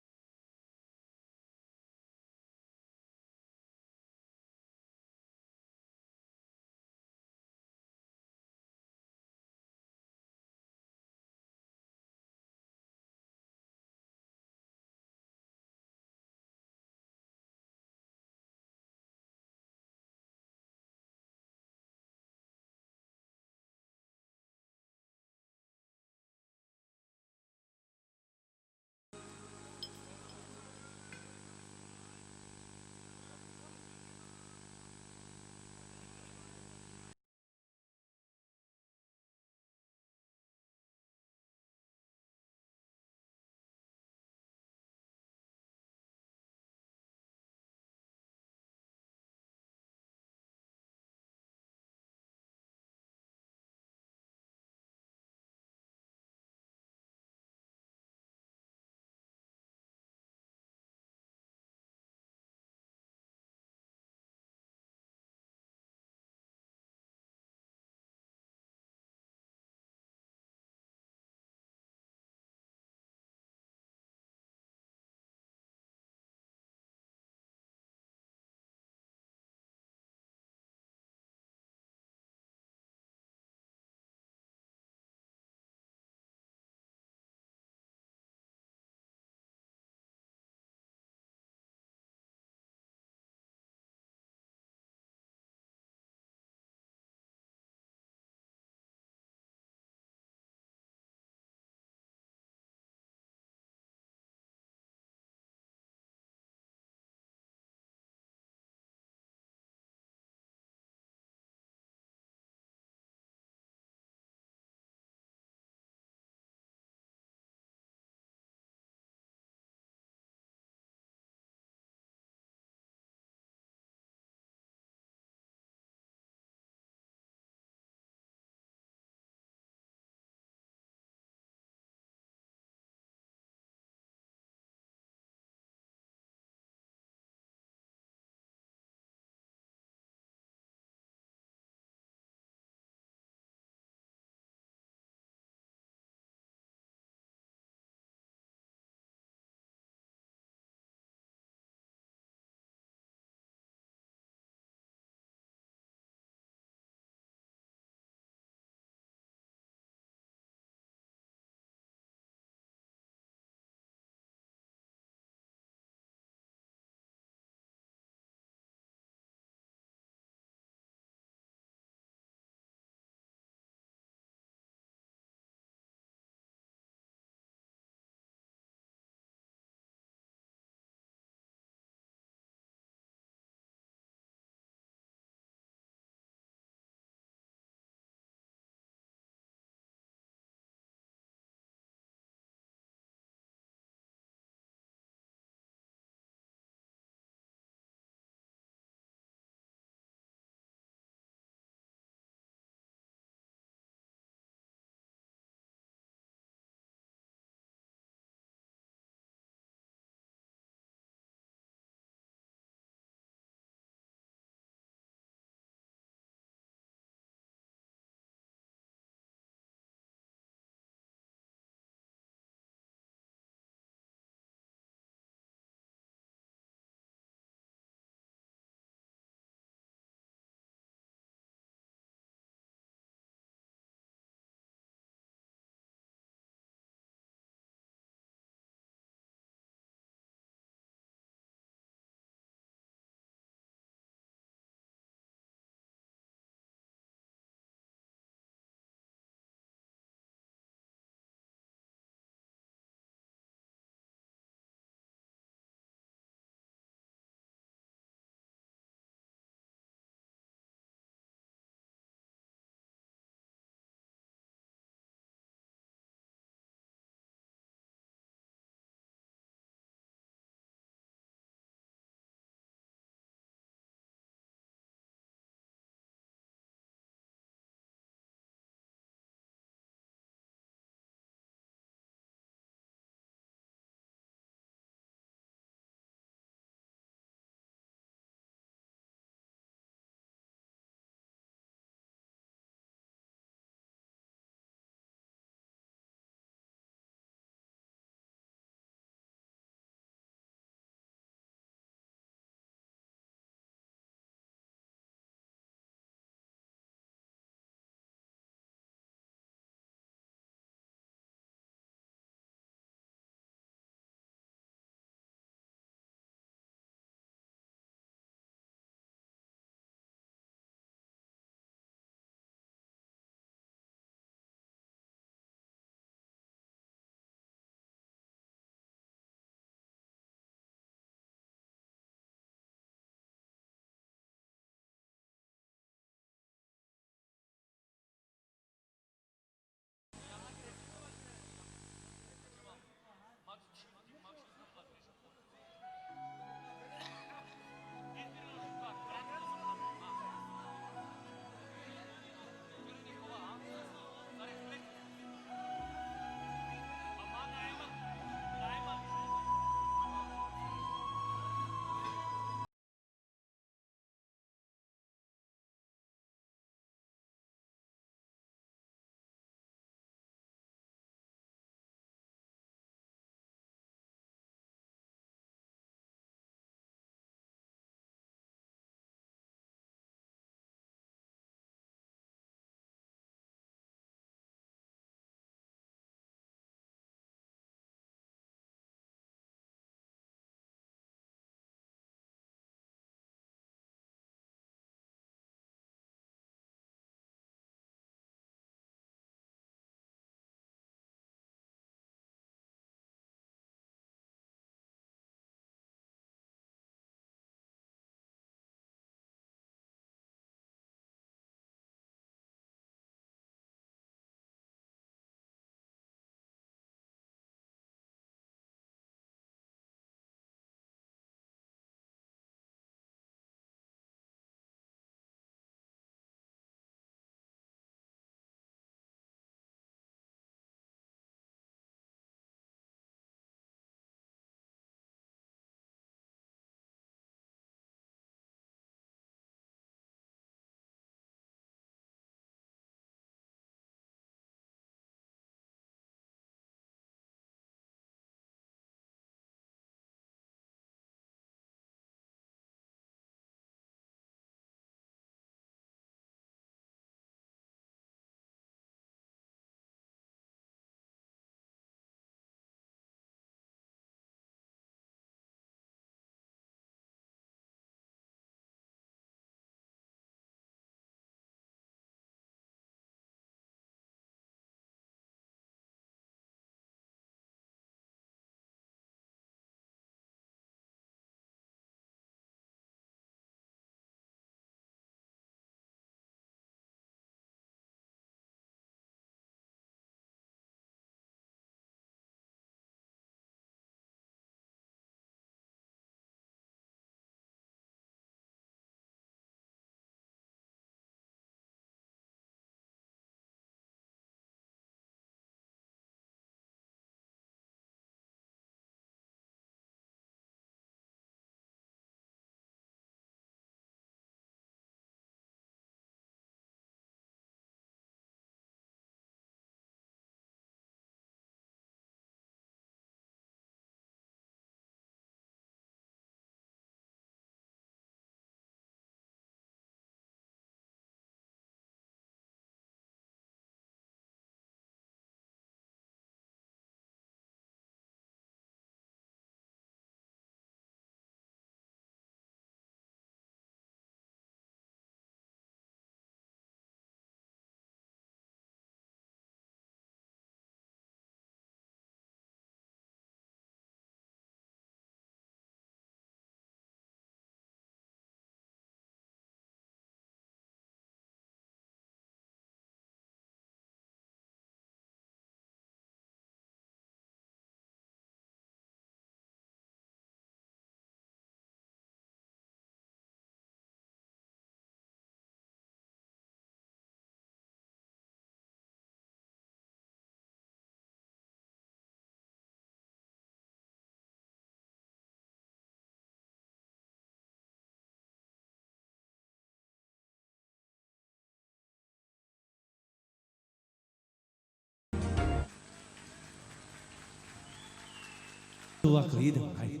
Duvakă, idem, hai.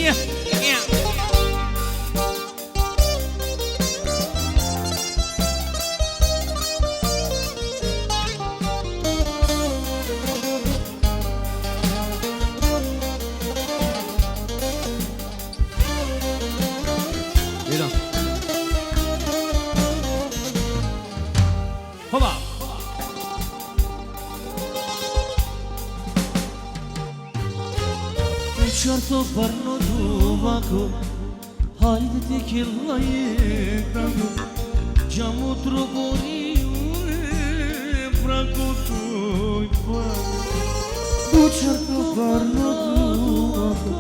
Ia, ia. Idem. Hopa! Certo parno duvako, hajde ti killaje tako, džamo troboriune, prako tvoj pan. Bučarto parno duvako,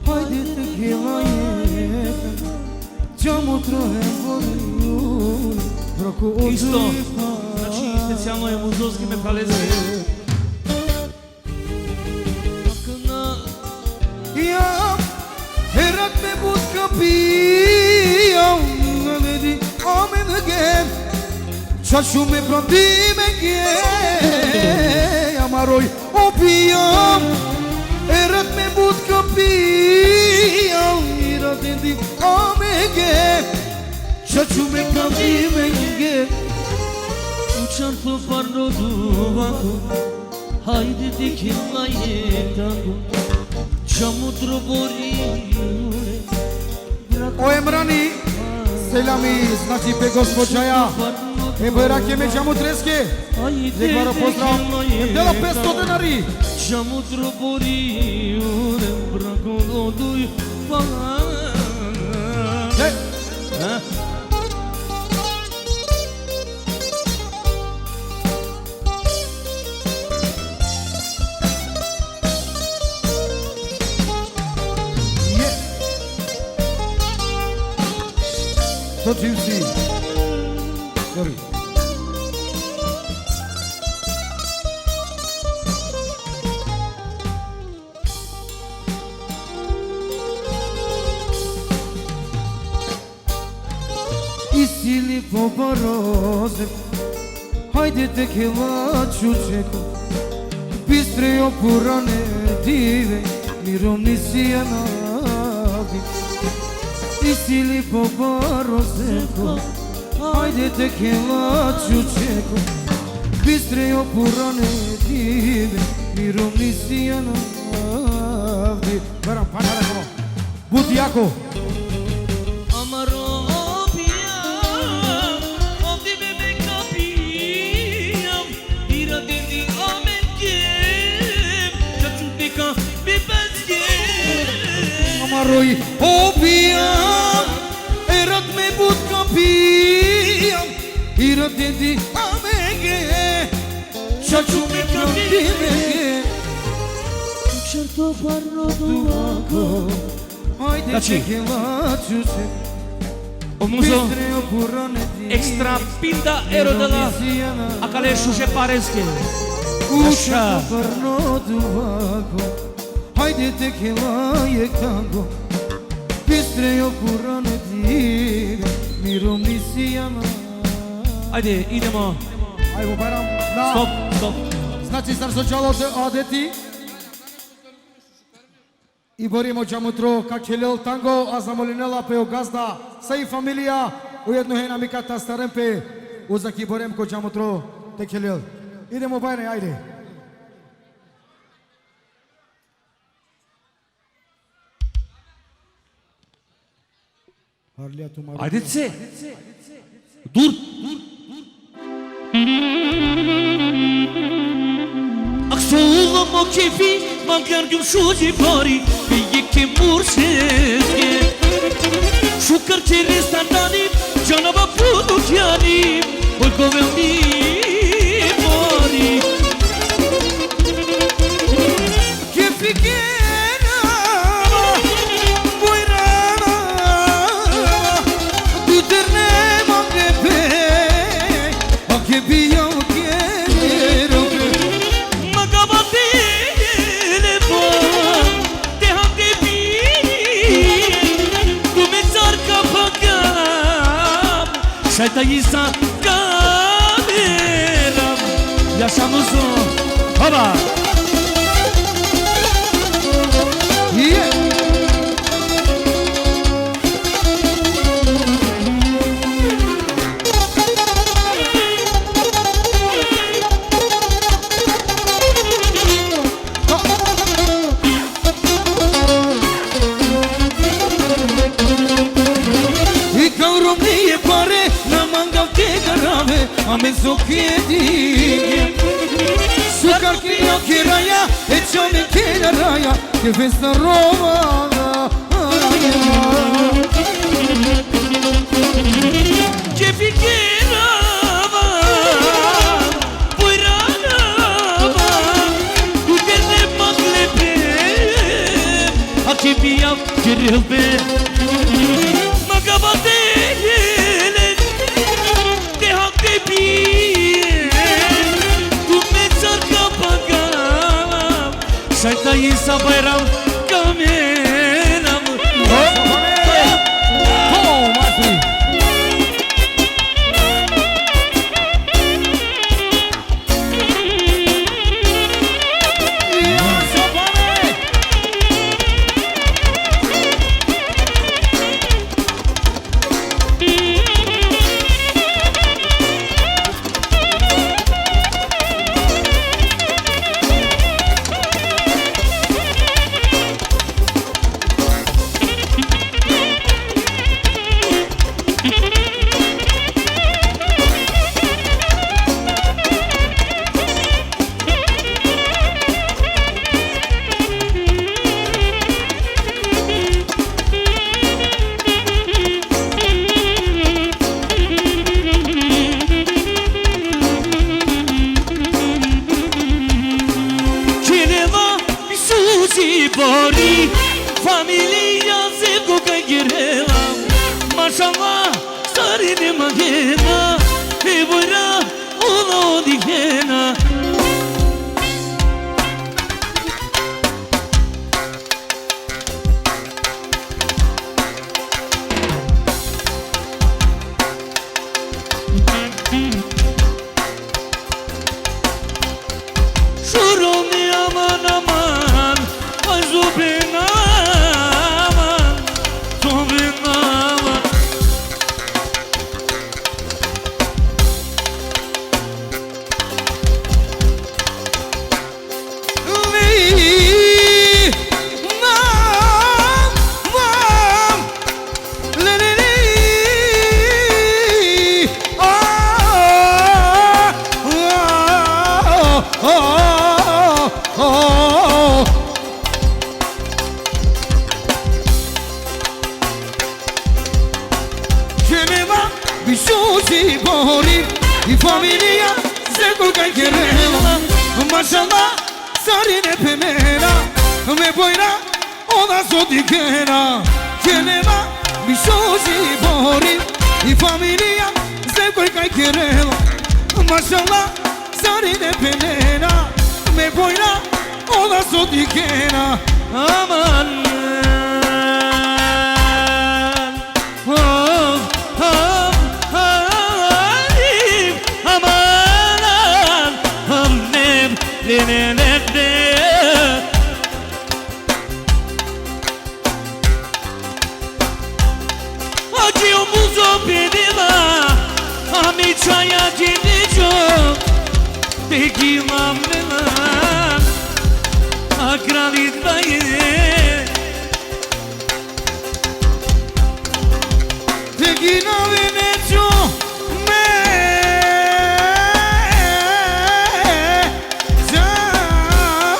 hajde te kilaje tako, džamo troboriune, prako Isto, tvoj pan. znači specijalno je muzovski me praleze. Ja, erak me busca pia, una vedi omen again. Čašu me prondime again, amaroj opijam. Erak me busca pia, ira vedi omen again. Čašu me prondime again. Certo parno duvako, hajde ti killaje tako, džamo troboriune, O Emrani, selami, znači pe gospođaja. Evo Erak me džamu treske. Nekvaro pozdrav. Delo 500 denari. džamo troboriune, prako tvoj pan. To juicy. Sorry. Isili po barozem, hajde te kila čučeko, bistre opurane dive, mirovni sijanavi. Isili po barozeko, hajde te kila čučeko, bistre opurane dive, mirovni sijanavi. Veram, pa naravno, budi jako. Amaroi opijam, erat me budka pijam, irat dedi amege, čaču me krandimege. Certo parno duvako, Hajde Znači, čekela čuče, O muzo, bistre opurane dive, extra pinda erodela, a care šuže pareske. Uša parno duvako, hajde tekela je tango, bistre opurane dive, mirovni sijana. Ajde, idemo. Ajmo Bajram, da. Stop, stop. Znači Sarsočalo odeti i borimo čamutro kak helel tango, a zamolinela peo gazda, sa i familija, ujedno je namikata starempe, uzaki borem ko čamutro tek helel. Idemo Bajre, ajde. Haideți se! Dur! Aksoğlu mo kefi, mankargım şu cipari, bir ki murseske. Şu karçeri standani, canaba puduk yani, oy kovemni mori. Kefi kerama, buyrama, düderne mangepe, akebiyo kero. Magabatele bom, te hamde bi, tu me țar ca pagam, și-ai tăi sa came. yaşamızı Baba Ame socchiedi Sucar che io che raia E ciò mi chiede raia Che festa Roma Che ficherava Poi ranava Tu che ne maglepe A che mia che relpe Magavatele De hak de bir Tu me țarca pagam Şayta insa bayram kameram Bori, familia se coca girela Maşallah sarine magena E vora ola odihena Şurumi aman aman Zubinaman, Zubinaman Bisciusi bori Di familia Secul ca cherela Mashallah Sarine pemena Me boira Ona sodichena Chelema Bisciusi bori Di familia Secul ca cherela Mashallah Sarine pemena Me boira Ona sodichena Aman Acı omuzo pedila Amiçaya gidico Tequila melan Akranitayı Tequila Venecio Me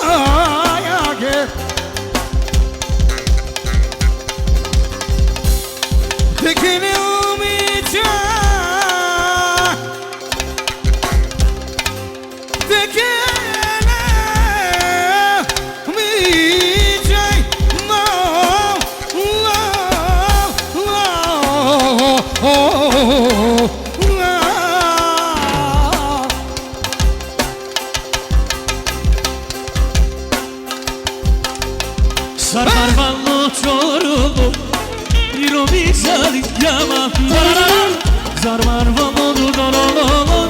Zayage Tequila Umica Tequila Umica No, no, no Sarmar ballo çorulu Iromi sali yama Zarmar ballo dolololon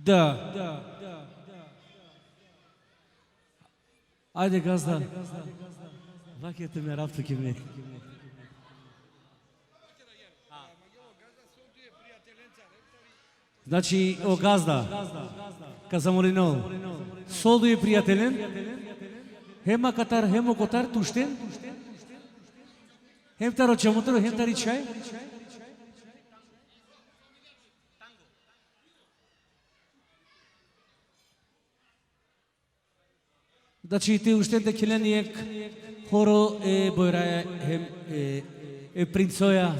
Да. Ajde gazda. Vakijete me raftu kimi. Значи, о газда, казаморинол, солду е пријателен, хема катар, хемо котар, туштен, хем таро чамотро, хем тари чај. Значи, те уштен те келениек, хоро е бојраја, хем е принцоја,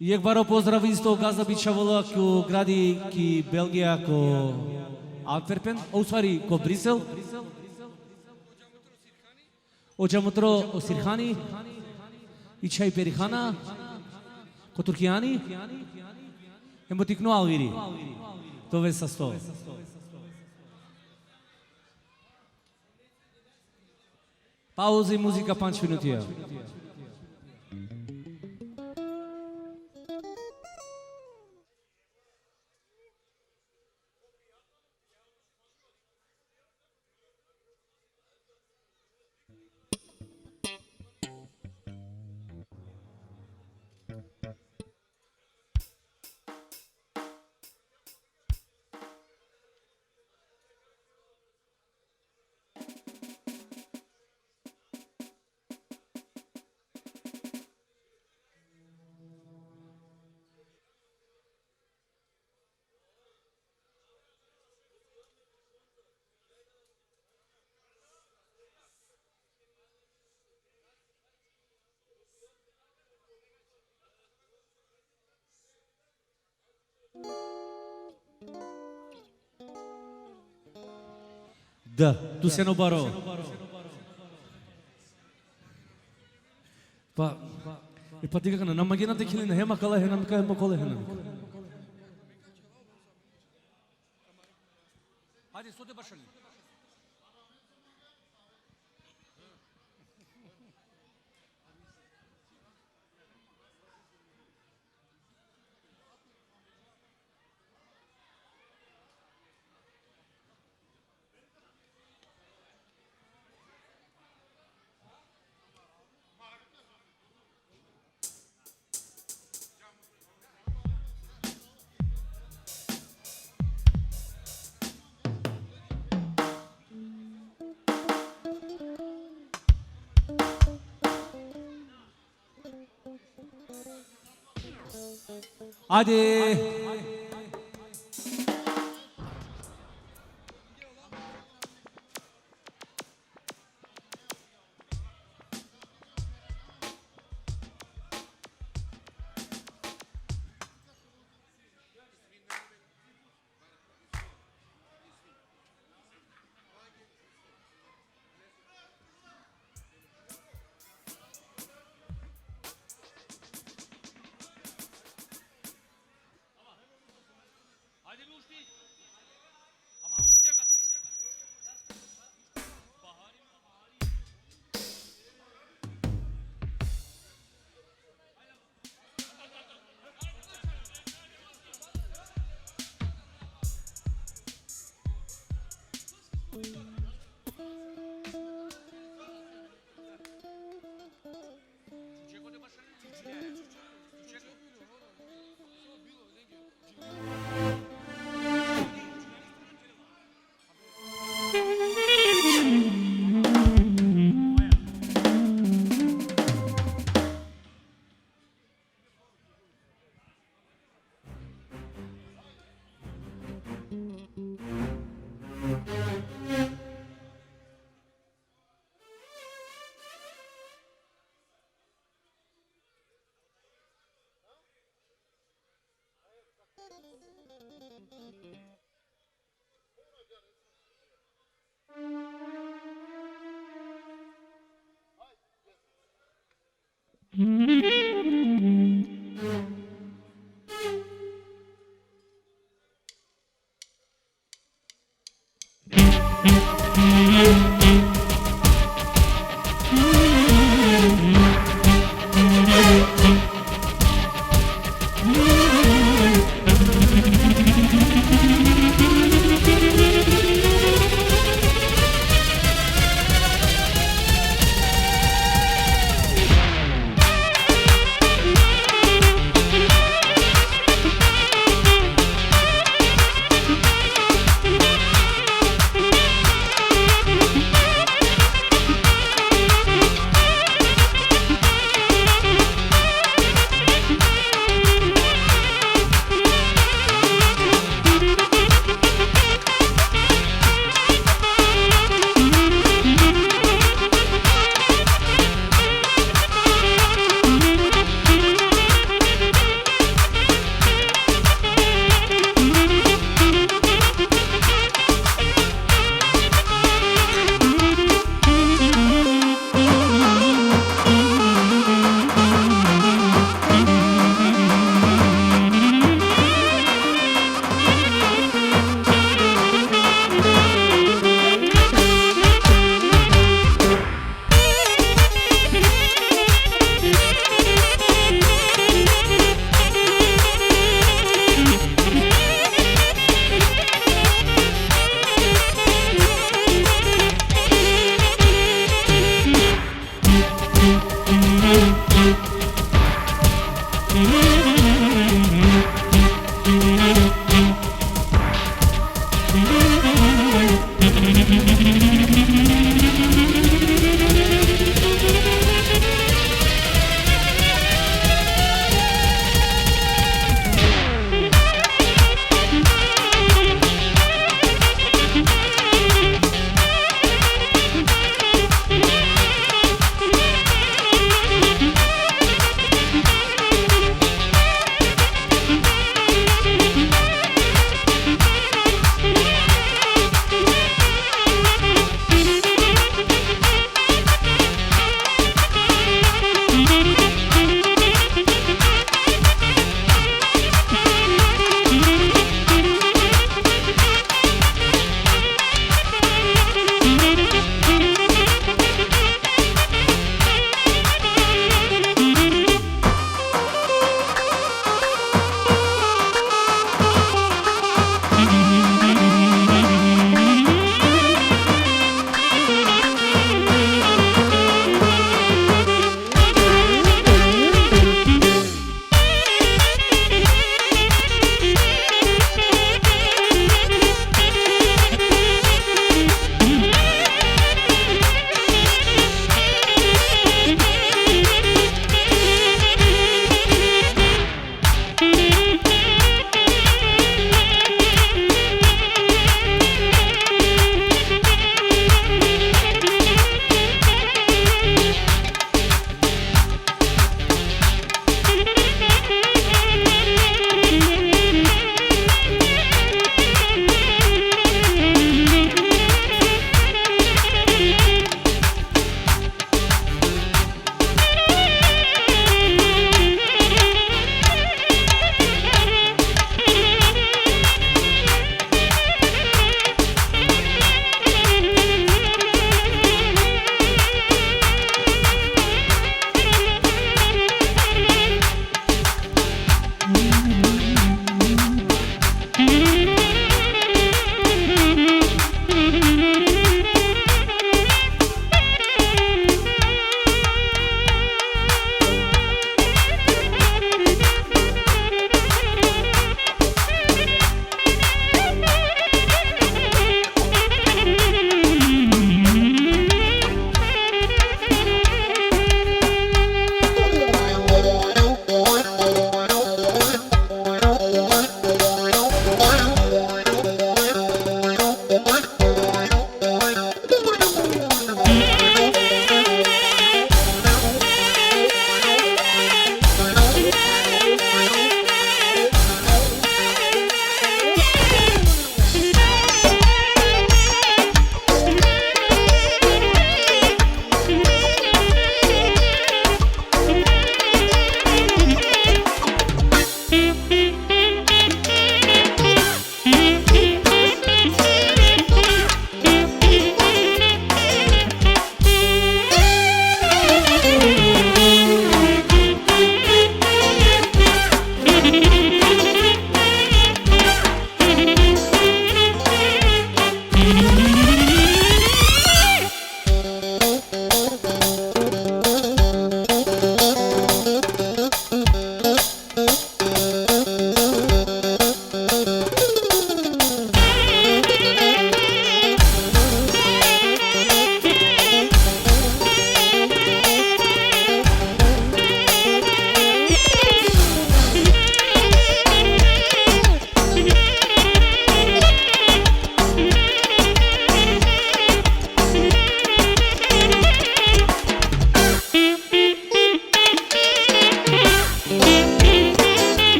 एक बार поздрав исто газда бичавала ко гради ки Белгија ко Антверпен, усвари ко Брисел. Оджамутро Осирхани и чај Перихана ко Туркијани. Емотикно Алвири. Това са 100. Пауза и музика 5 минути. Да, Дусено Баро. Па ти какана, намагината килина, хема кала, хема коле, хена. Хајде, соде башали. Hadi.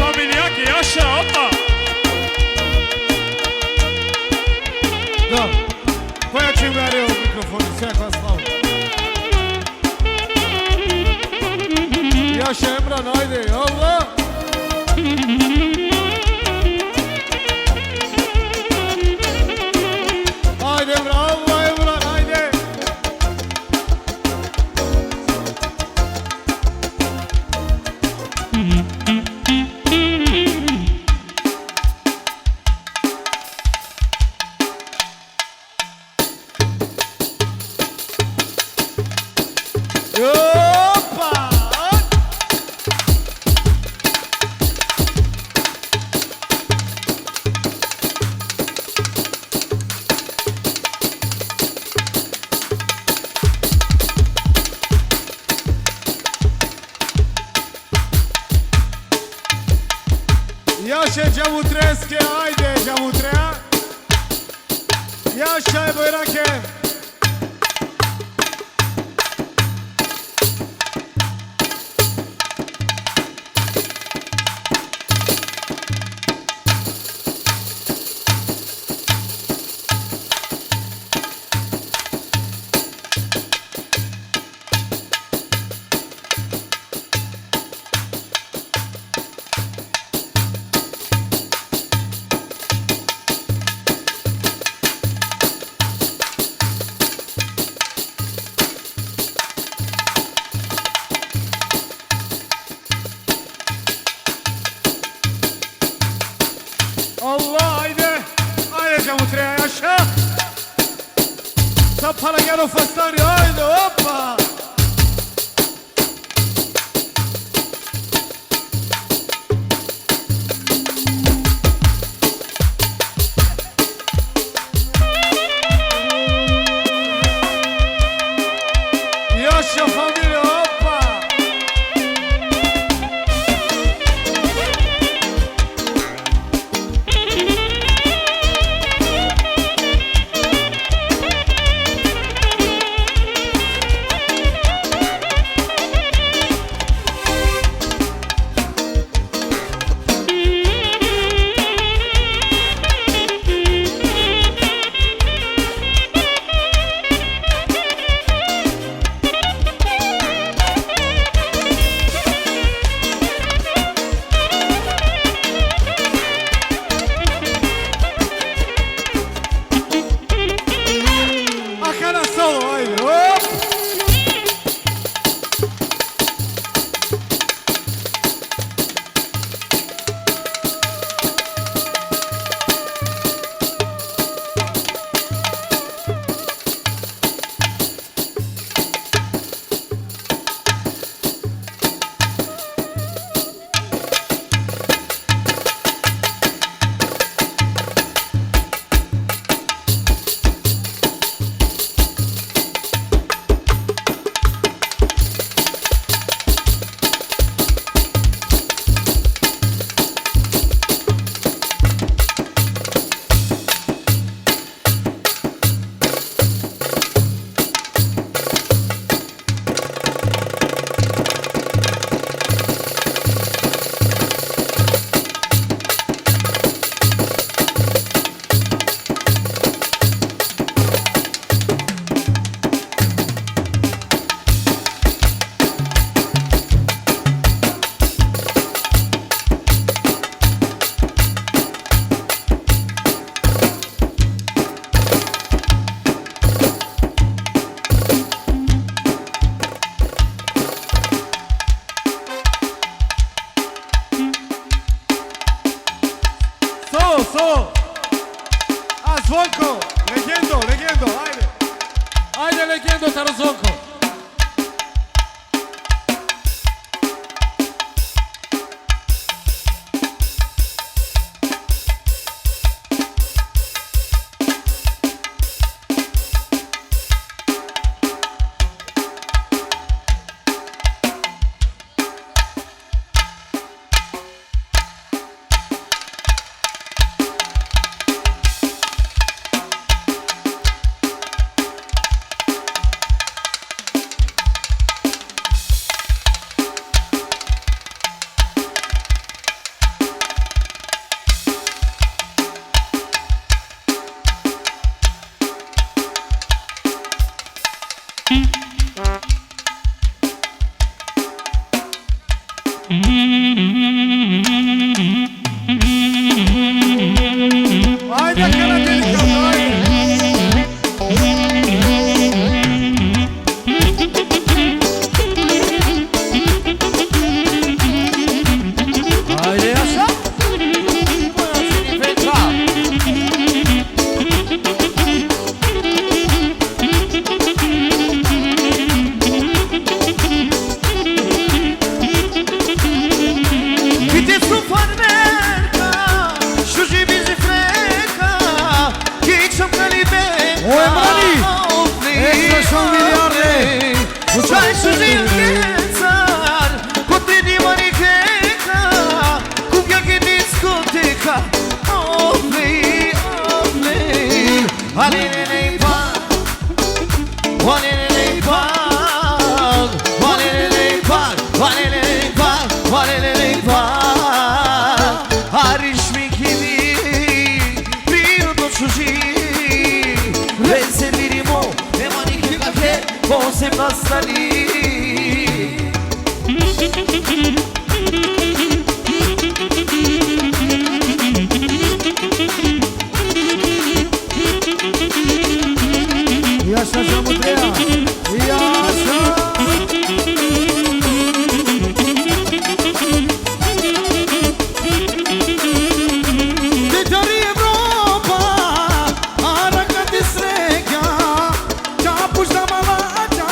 familia che așa, opa! Da. Păi ce mi are eu microfonul, să ia cu asta. Ia și Emran, haide, Allah! Haide, Emran, Allah, Emran, haide! Opa! Ia și geamutresche, haide, geamutrea! Ia și ai băirache! Allah, haide! Haide, geamutrea, așa! Să palaghiano făstari, haide, opa! Ia și familie, opa! Acana solo, haide, op! Solo! A zvonko! Legendo, ajde! Ajde, legendo, staro zvonko! Alelele pac, alelele pac, alelele pac, alelele pac, alelele pac. Arishmi kimi, prino to chuji, vese mirimo, emani ke kake, pose bastani. Yaşa Camudreya, yaşa. Vittoria Europa, arranca de sreca, capuz da malaca,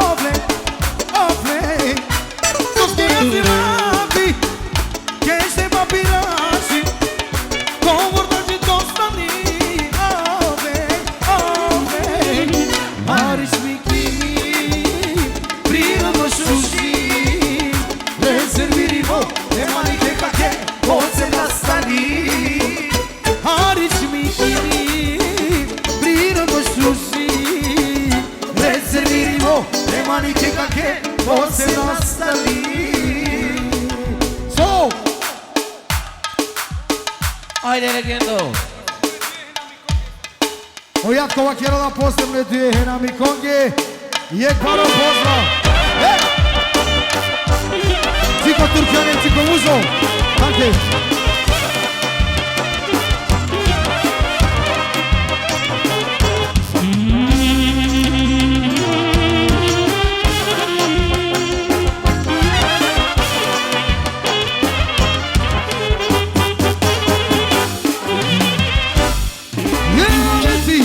ofle, ofle. Tos que azirabi, que este papirashi, com vontade de tostani, ofle, ofle. Arishmi kimi, prima do sushi, reservirimo, e maniche kake, pose nastani. Arishmi kimi, prima do sushi, reservirimo, e maniche kake, pose nastani. So, Ajde legendo. Ojatkova quiero da posebne dvije Hena Mikonge i Ekvaro pozdrav. Ciko Turkjanin, Ciko Muzo. Danke. Jeleci.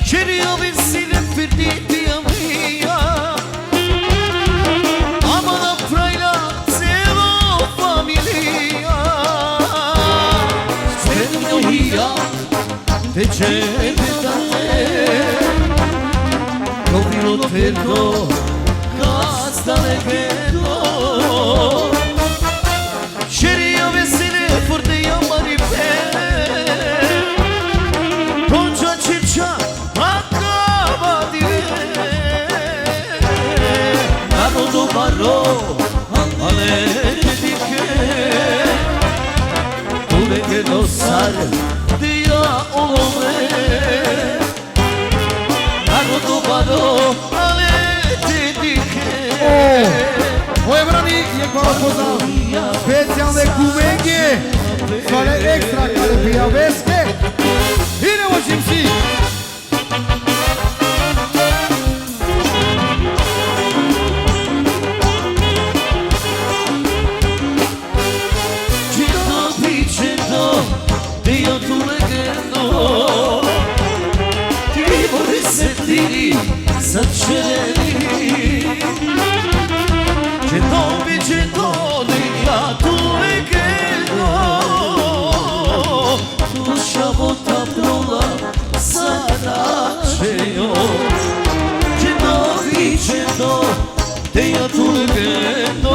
Queria vencer a perder a minha. Amana praia, zero família. Spendo ria, te cercate. Copilo perdo, casta legendo. Queria vencer a perder a maripé. Concha circa, acaba di Nano do barro, ale di che Dove che non sale, dia olome Nano do barro, ale di che Oj brani i Ekvaro pozdrav. Specijalne kumenge, svale ekstra kale pijaveske. Idemo čimsi. Cito dicendo, Dio tu legendo Ti vorrei sentire, s'accereri Cento vicendo, Dio tu legendo Tu sciavo tabrola, sarà ceo Cento vicendo, Dio tu legendo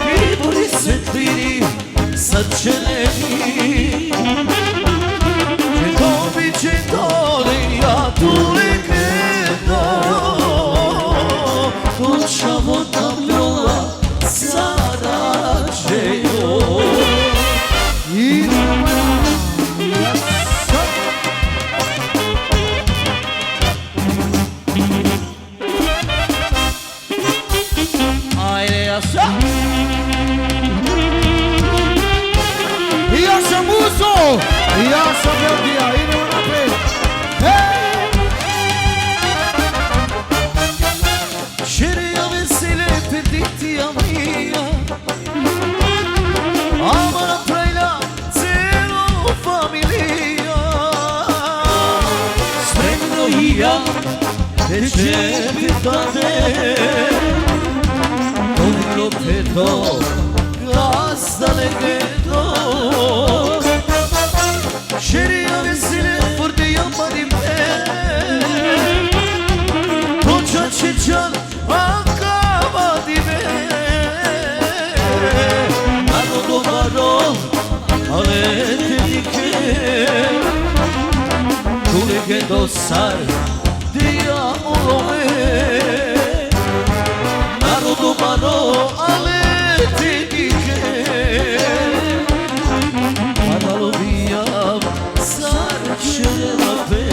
Ti vorrei sentire, s'accereri Cento vicendo, Dio tu legendo Tu sciavo tabrola, sarà ceo Idemo. Ajde, jasno Jaša Muzo, Jaša Belgija, idemo napred. Hej! Queria vencer perditi a minha Amara praia, zero família Spendo ria, te cercate Dove lo peto gazda legendo Şeriya vesile fırdı yapmadım Koca çeçan akamadı Maro domaro alete dike Tu legendo sar dia olove Maro domaro alete dike Paralo viyam sar şerafe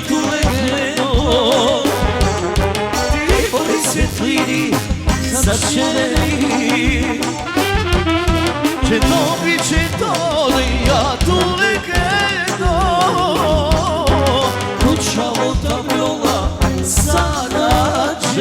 Tu legendo Ti voli svetlini začereni Che dobi che ja tu legendo Kuća volta viola zarađeno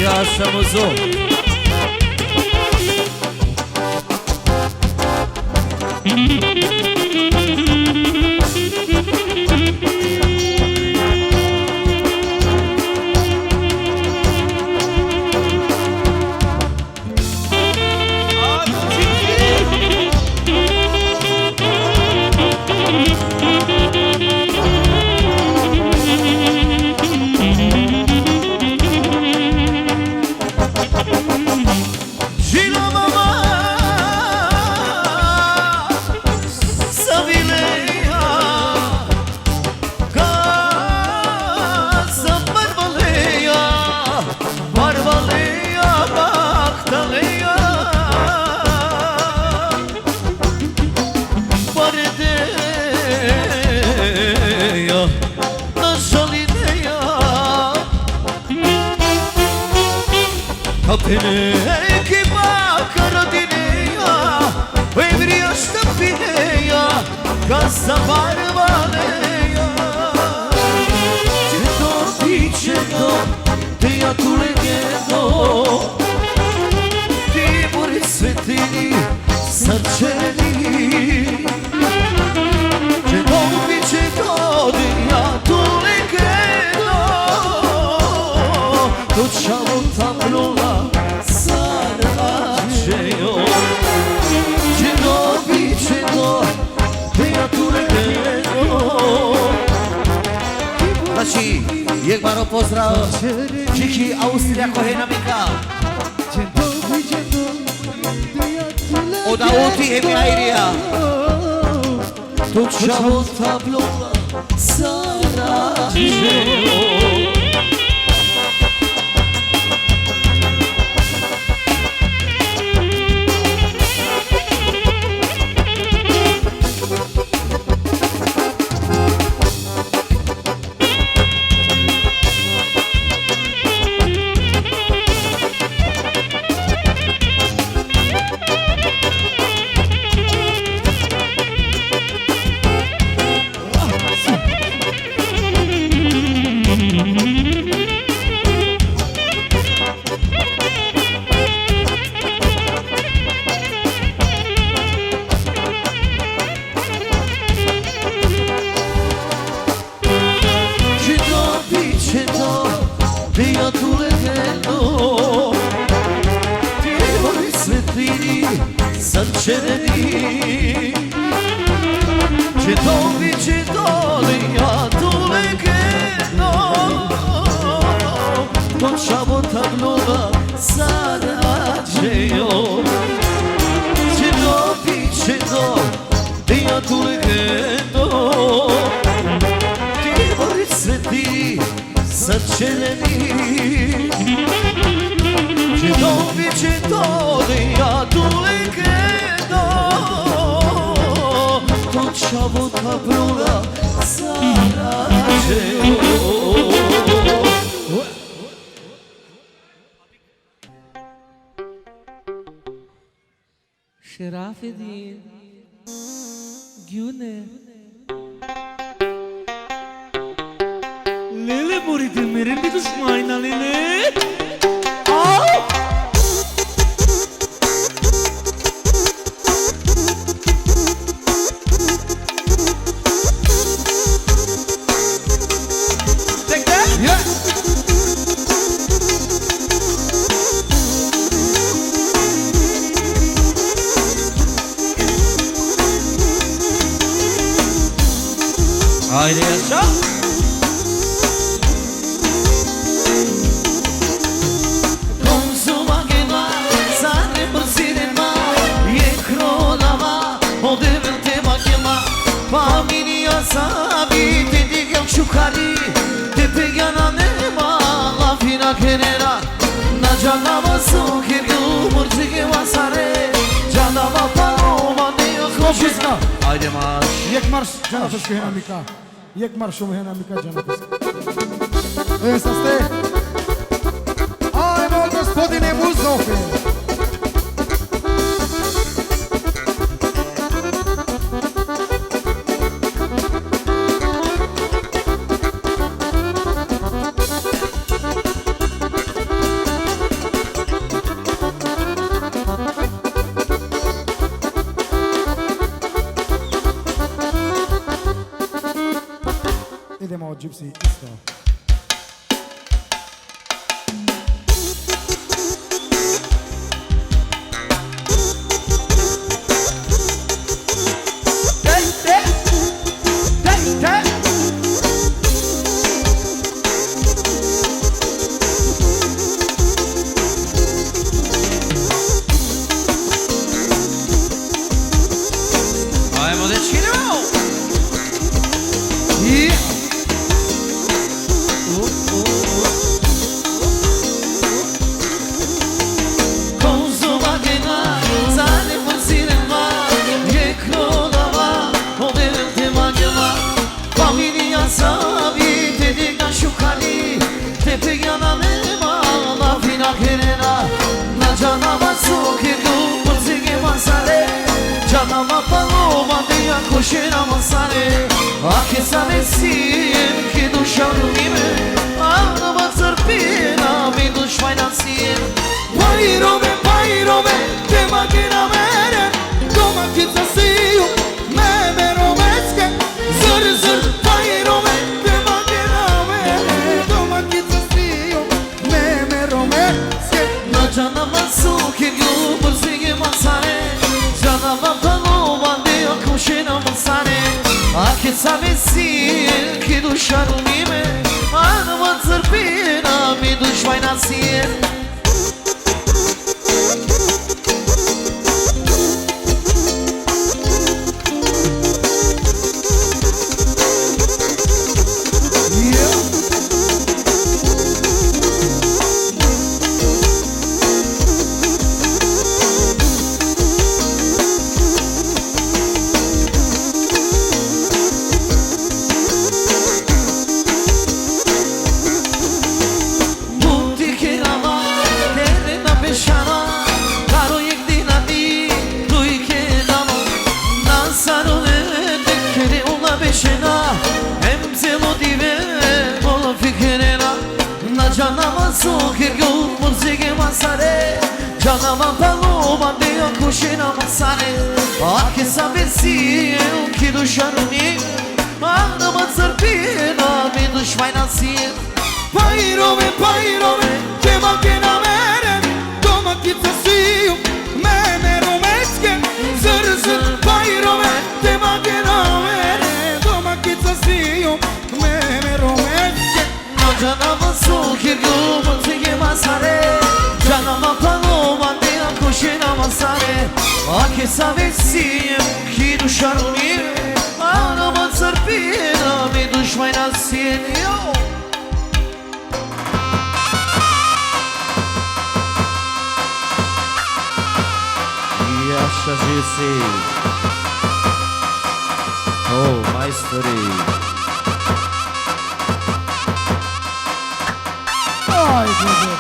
Yaşamızı Kapene ekipa karodineja Evriya štapineja Kasa barbaneja Četo pičeto Te ja tu legendo Ti mori svetini Sarčeni Četo pičeto Te ja tu legendo Dočavo tablola Sarajevo Čedo pičeto Te ja tu legendo Znači, Jegmaro pozdrav Čiki Austrija Kohenamika Od Auti Emiairija Dočavo tablola Sarajevo Sarčereni Četovi četoli ja tu legendo Dočavo tablova Sarajevo Četovi četoli ja tu legendo Ti voli svetini Sarčereni Četovi četoli ja tu legendo Dočavo tablova Sarajevo Şerafettin. Güne. Lele morite merin bir düşmayna lele. Haydi yaşa. Consuma gema, sane por cinema, e cronama, o devente magema, familia sabi, te digam shukari, te pegana nema, la fina kenera, na janava so kirgu murjige wasare, janava paloma ne khoshisna. Haydi marş. Jek marsz Janafesko Henamika. Jek marszowy Henamika Janafesko. Esta ste. Ajmo gospodine Muzofe. Idemo od Gypsy isto. Ajmo dečki, idemo! Consuma gena, zane por cinema, e cronama, o devente magema, familia sabi, te digan shukali, te pegana nema, la fina kenena, na janava so kirgu, muzike masare, janava paloma, dia koshena masare, ake sabesim, ki dusha lumime, anama zărpina, mi dushmajna sim. Pajrove, te makina mene, domaćica siju, meme romecke, zr, pajrove, te makina mene, domaćica siju, meme romecke. Na janava su kirgu, muzike masare, janava paloma, dia koshena masare, ake sabesim, ki dusha lumime, anama zărpina, mi dushmajna sim. Janava kirgu muzike masare, janava paloma dia kushina masare, ake sabesim ki dusha lumime, anama zărpina, mi dushmajna sim. Pajrove, te makina mene, domaćica siju, meme romecke, zr, pajrove, te makina mene, domaćica siju, meme romecke. Na janava su kirgu muzike masare, janava paloma dia kushina masare, ake sabesim ki dusha lumime, anama zărpina, mi dushmajna sim. Yaşa Gypsy. Oh, my story. Aj, Boże.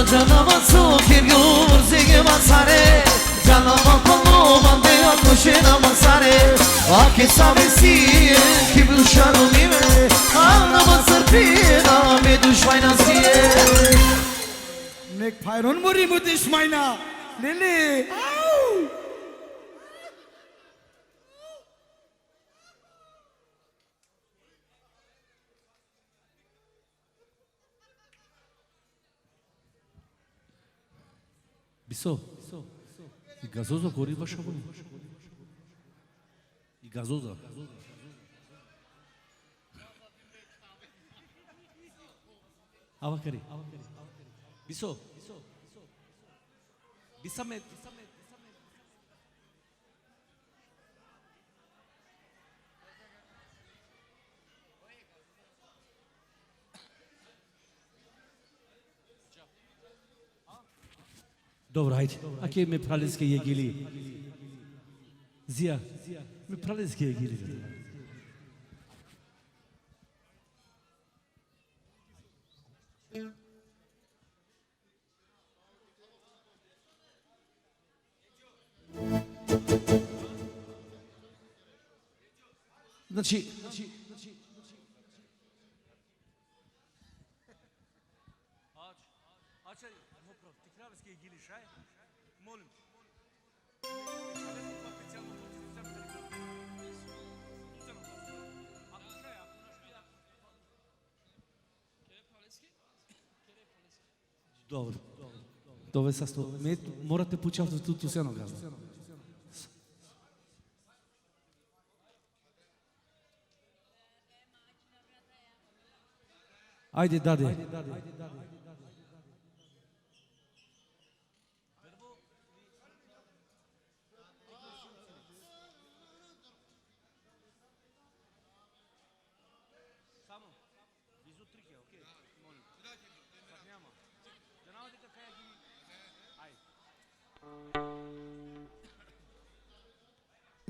canama soker yorzege masare Canama paloma de akoshena masare Ake savesiye ki buşaro mime Anama sırpina me düşmayna siye Nek payron muri mudish maina Lili Бисо, и газоза гори баша бу. И газоза. Ава кари. Бисо. Бисамет. Добро, ајде. Аке ме пралеске јегили. Зија, ме пралеске јегили. Значи, Добро. Добре са сто. Ме морате почавте тут сено газда. Ајде, даде.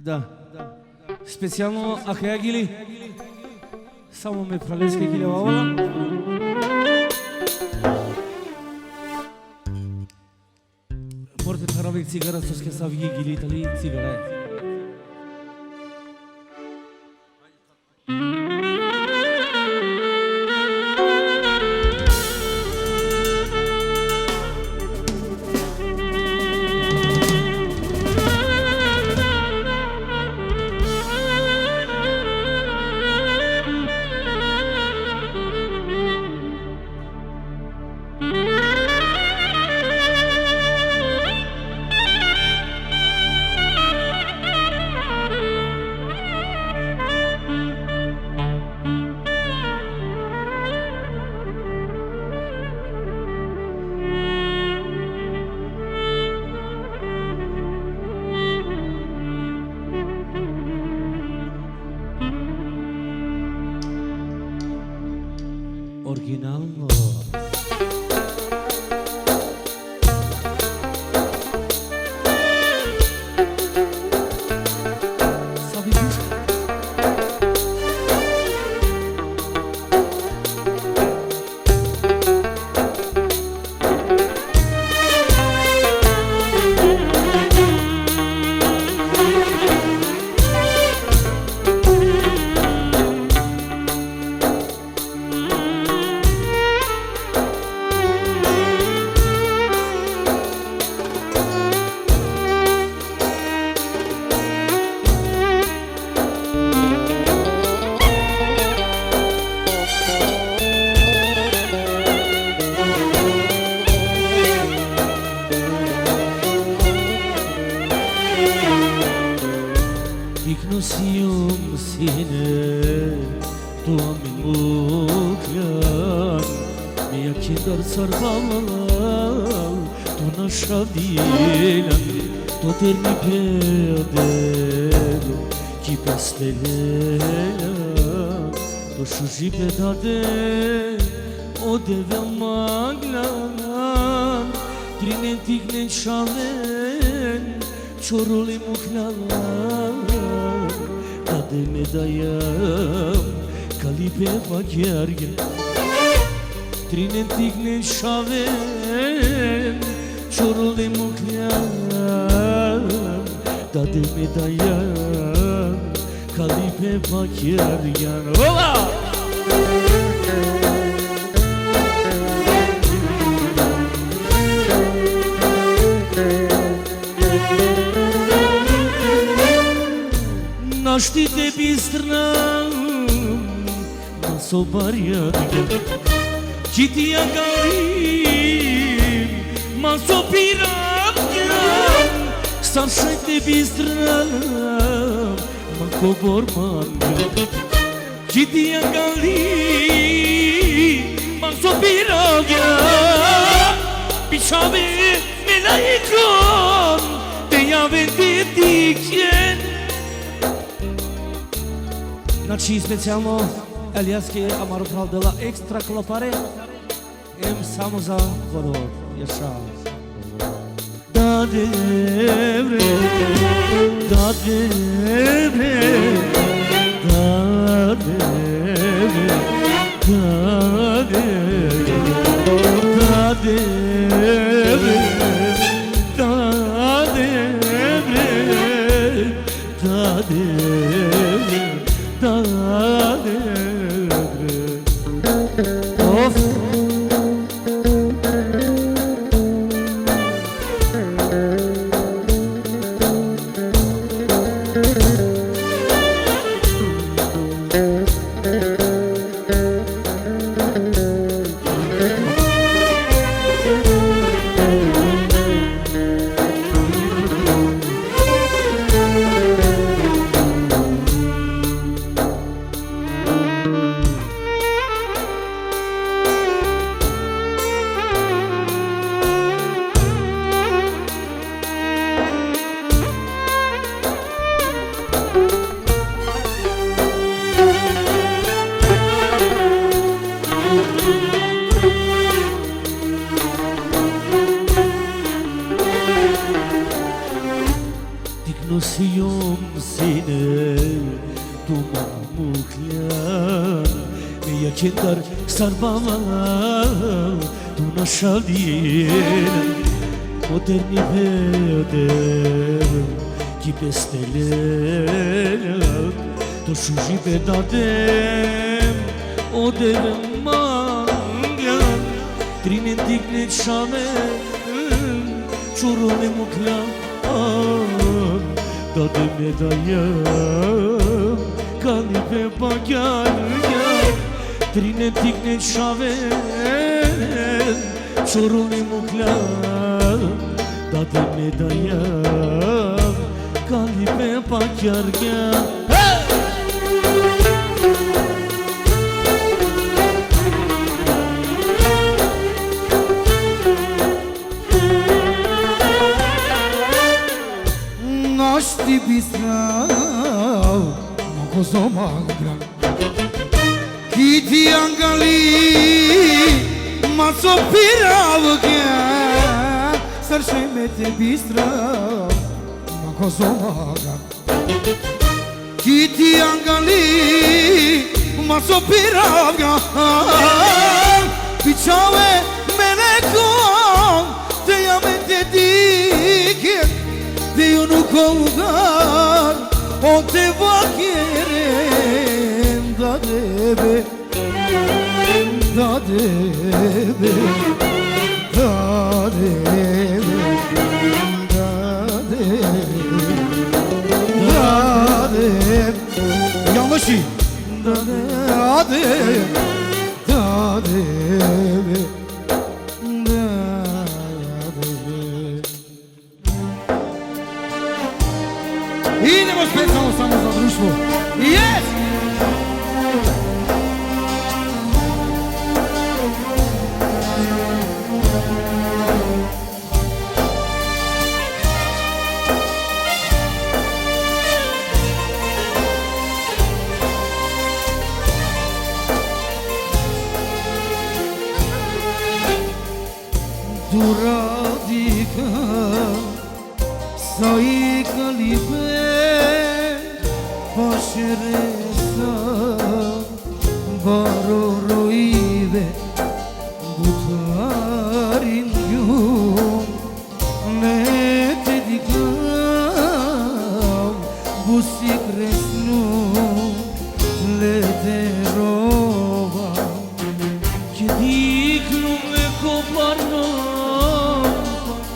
Да. Специјално ако ја гили само ме пралеске гиле овала. Морате таравек цигара со ске сав ги гили тали цигара. Оригинално. Ignosium sine tua milukjan Mia kindar sarbalal tu nasha dilan Tu termi pedelo ki pastelela Tu shuji pedade o deve maglan Trinen tignen shaven çoruli muklalan Deme dayam kalipe va gergen Trinen tigne şave ciorul de muclean Da de medaian Calipe pachiarian Ola! Naštite bistrna Na sobarijan Čitija galim Ma sopiram Staršajte bistrna Ma kogorman Čitija galim Ma sopiram Pičave melajikon Te jave te diken Значи специално Елиаски Амароправ дела екстра клапаре Ем само за водовод. Яша. Da devre, da devre, da devre, da devre, da devre, da devre, da devre, da devre. Of. Nosium sine tu mamuklan me yakendar sarbama tu nashalien moderni veder ki bestelen tu shuji bedadem odem mangan trinen dignet shame churone muklan Da de medaian Calipe pachiarian Trine tignet șaven Ciorul nemuclean Da de medaian Calipe pachiarian Naști bistrau, mă cozomangra Kiti angali, mă sopirau gea Sărșe mete bistrau, mă cozomangra Kiti angali, mă sopirau gea Piceaue menecom, te ia mete dike De eu nu căutar o te va querer Da debe, da debe, da debe, da debe, da debe Yanlış iyi Da debe, da debe Idemo specijalno samo za društvo. Yes! Duradika Sai calipe Pașeresa Baroroive Butarin yum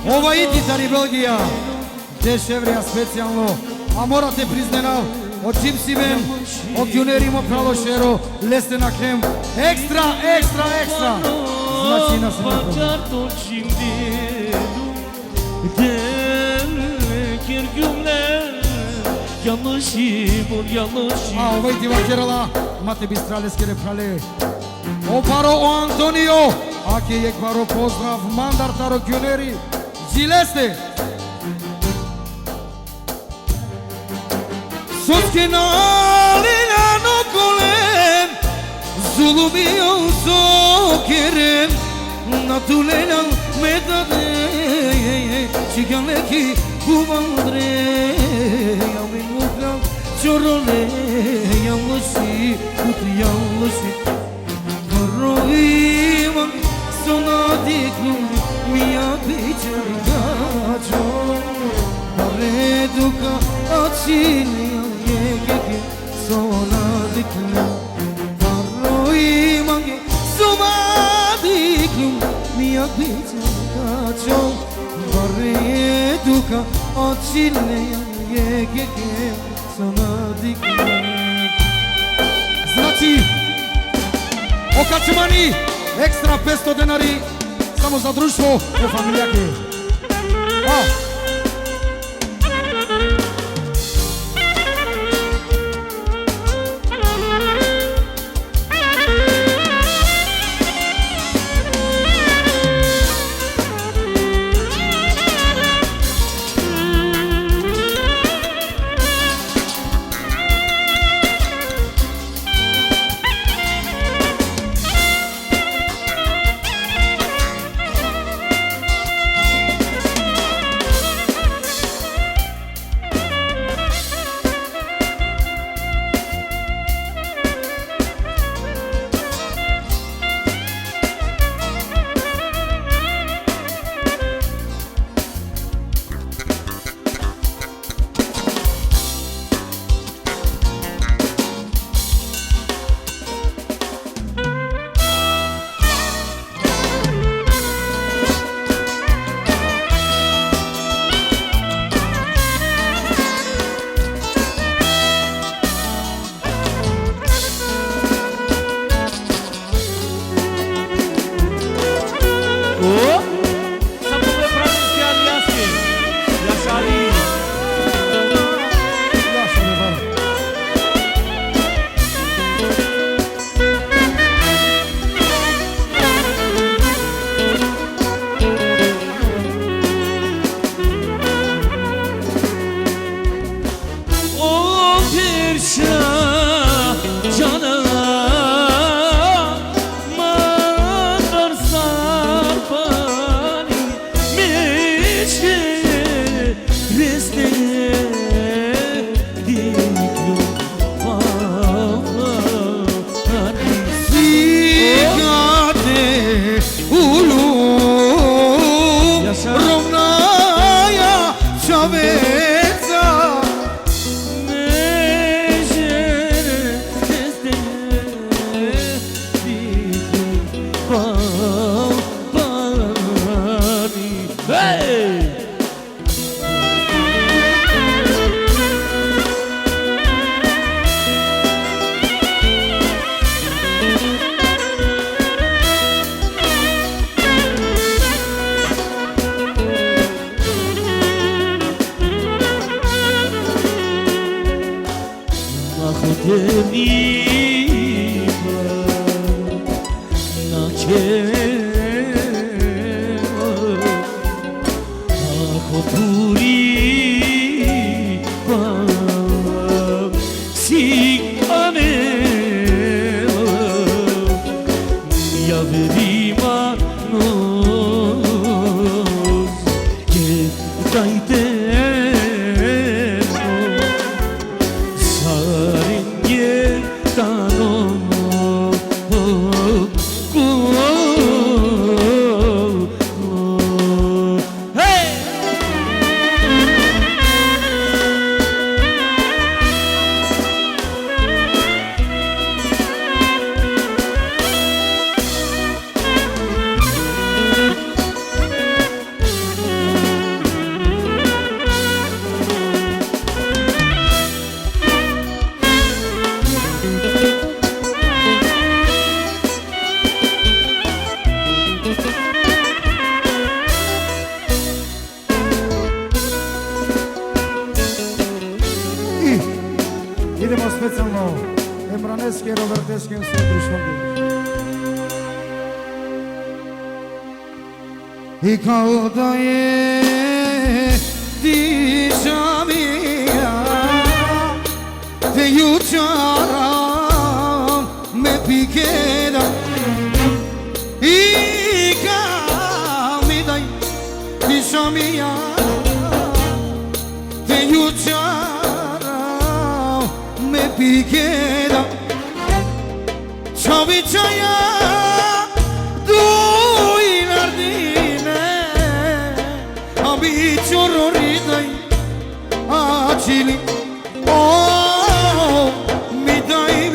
Ова и Титари Белгија. Дешеврија специјално. А морате призненав од Джимсимен, од Јунери му прало шеро, лесте на крем. Екстра, екстра, екстра. Значи на себе. Fakat şimdi Derker gümler Yanlışım ol yanlışım А ова и ти вакерала, мате бистралескере прале. О паро о Антонио, аке јек паро поздрав, мандар таро Јунери. Жилесте. Соске налина но колен, Zulumio zokerem, Natulenan medade, Çiganeki kumandre, Yamin muklam çorole, Yanlışı, kutu yanlışı. Karoiman sona diklum, Mia biçer gaçon, Pareduka açili, Yegeke sona diklum. Imange somadiklum mia picacho barre duka очиле егеге сонадиклum. Значи окачмани екстра 500 денари само за друштво во фамилијаке. specijalno Emraneski, Roberteski i sve društvo. I kao da je diša mija, te jučara me pikeda. I kao mi daj diša mija, te jučara me pikeda. Čovičaja dui nardine, a bi čoro ridaj, a čili, o, mi daj,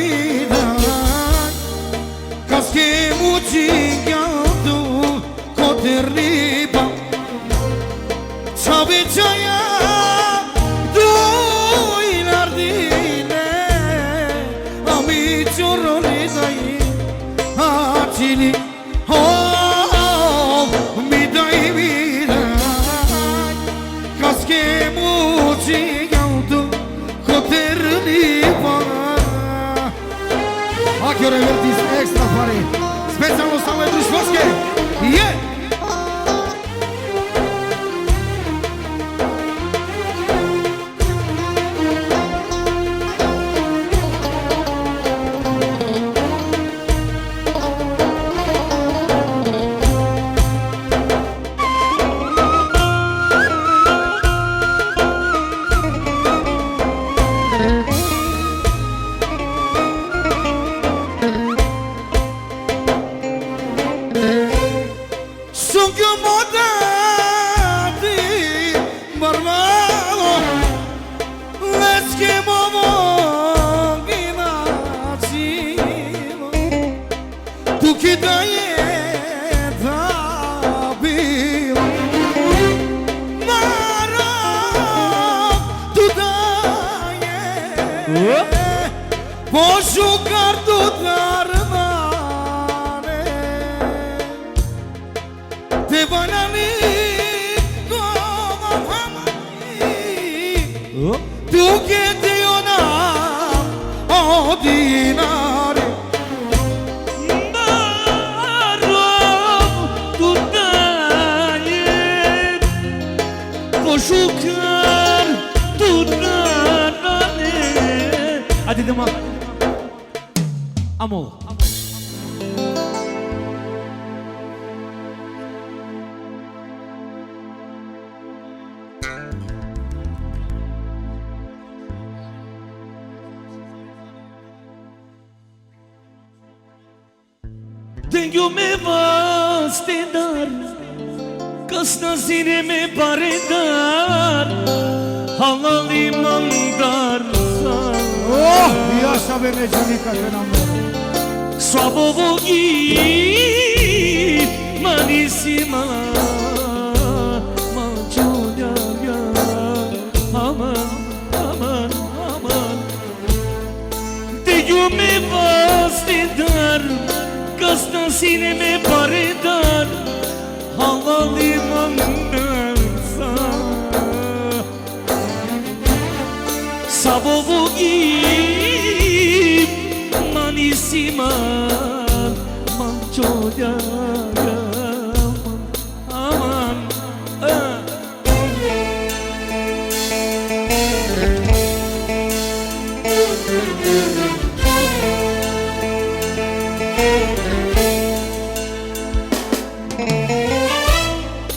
kaske muči gaudu, koter riba. Čovičaja dui nardine, a mi čoro ridaj, a čili, oh, mi daj, kaske muči gaudu, koter riba. Aki ore vertis ekstra pare, specijalno samo je društvoske, je! Pošukar dudar mane, te banani koma hamani, tu che ti ona ordinare. Pošukar dudar mane. Hadi idemo. Amol. Tenho me vas te dar, kasna zine me pare dar, halali mandar. Oh, ja sam veneđanika te nam mene. Slabo vogi, manissima, mančunja, aman, aman, aman. Tenho me vas te dar, kasna zine me pare dar, halali mandar. Slabo vogi, manissima, mančunja, aman, aman.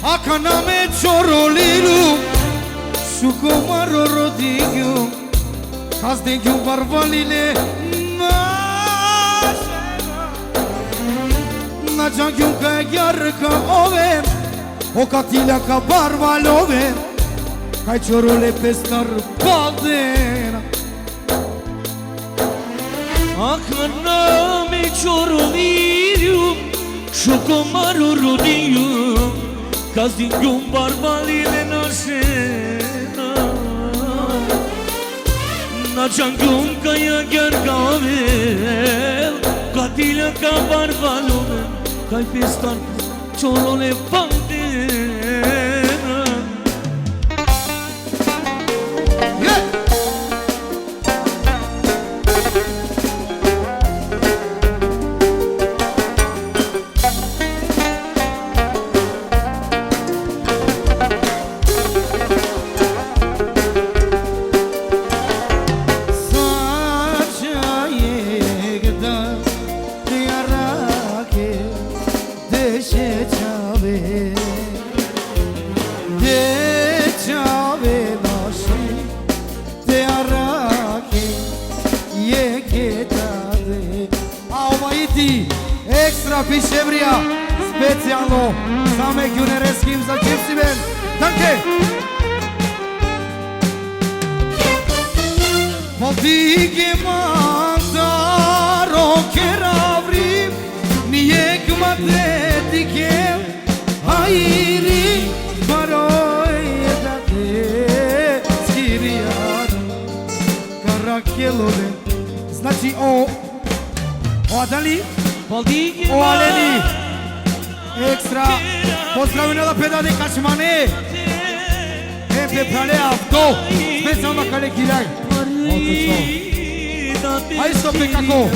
Akana me čorolilu, šukomaro rodigju, kazdegju barvalile na džangju ka jarka ove, o katilja ka barvalove, kaj čorole pestar padena. Akana me čorolilu, šukomaro rodigju, kazdegju barvalile našena. Na džangum kaja gergavel, katilja ka barvalove, kaj pestan čorole pandena. ce aveva și te arake je ketade. A ovaj iti ekstra piševrija specijalno same kjunereskim za Čipsimen. Danke! Podige mandaro keravrim nijek matetikem hayri paroje da te skirijar karakelove. Znači o Adali, o Aleni ekstra pozdravljena peda de kačmane Epe prale avto specijalno kale kiraj. A isto pe kako?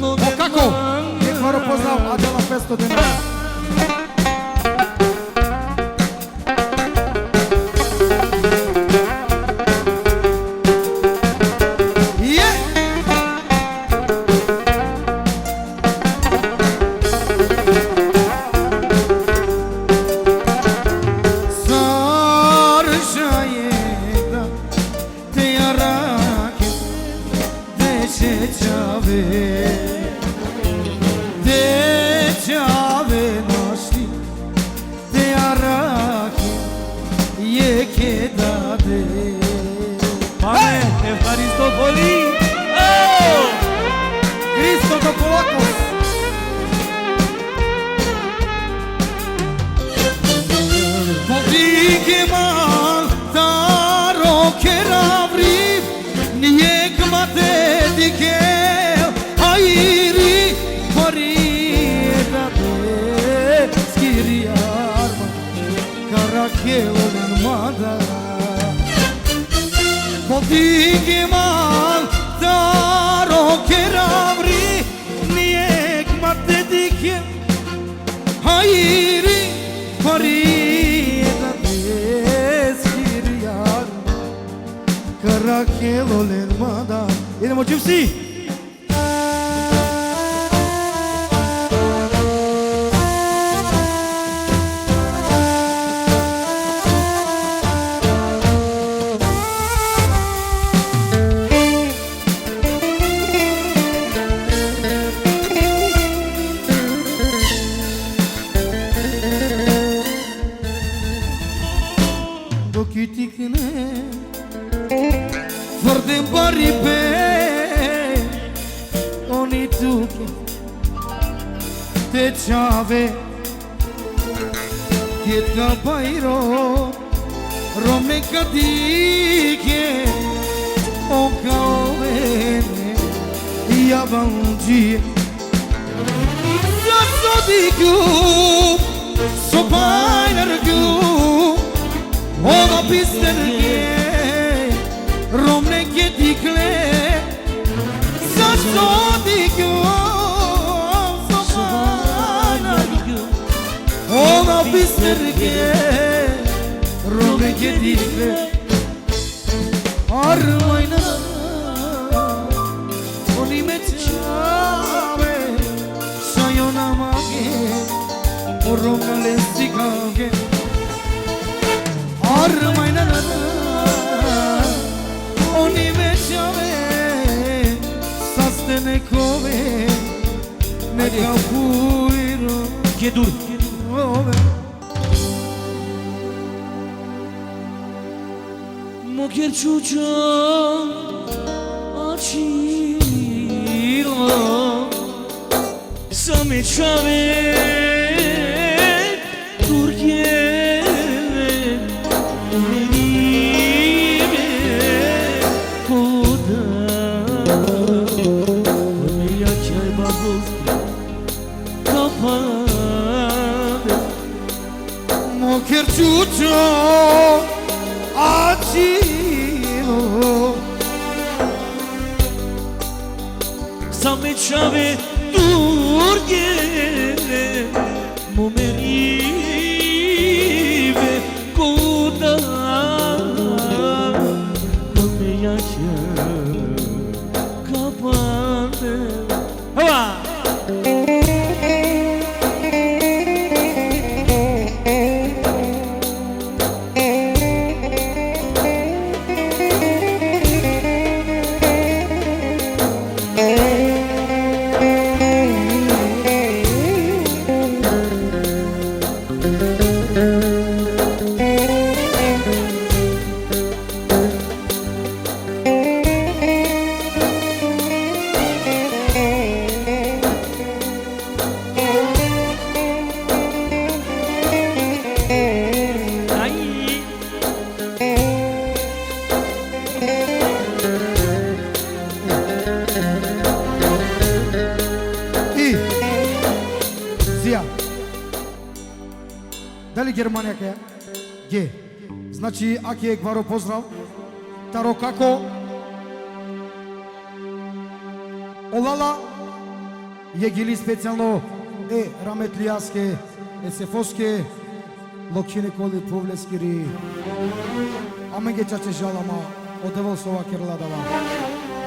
O kako? Nek varo pozdrav Adela 500 dinara. Idemo Gypsy! Chave Kietka pairo Rome kadike O kaovene Yabanji Yatsodiku Sopainargu Ona pisterge Rome kedikle Yatsodiku Ona pisterge Rome kedikle Armayna Oni me chave Sayona mage Oromna lestikage Armayna Oni me chave Sastene kove Neka puiro Kedur Moker çuçum açilo Same çave Türkiye Menime koda Meya çay bazostri kapadı Moker çuçum açilo Same çave Türkiye Mumerive koda Meya çay kapadı Hava Дали Германија кај? Ге. Значи, аки е гваро поздрав. Таро како? Олала je gili specijalno Rametlijaske, Sefoske, Lokšine Koli Povleskiri, Amenge Čače Žalama, Odeval Sova Kerladava.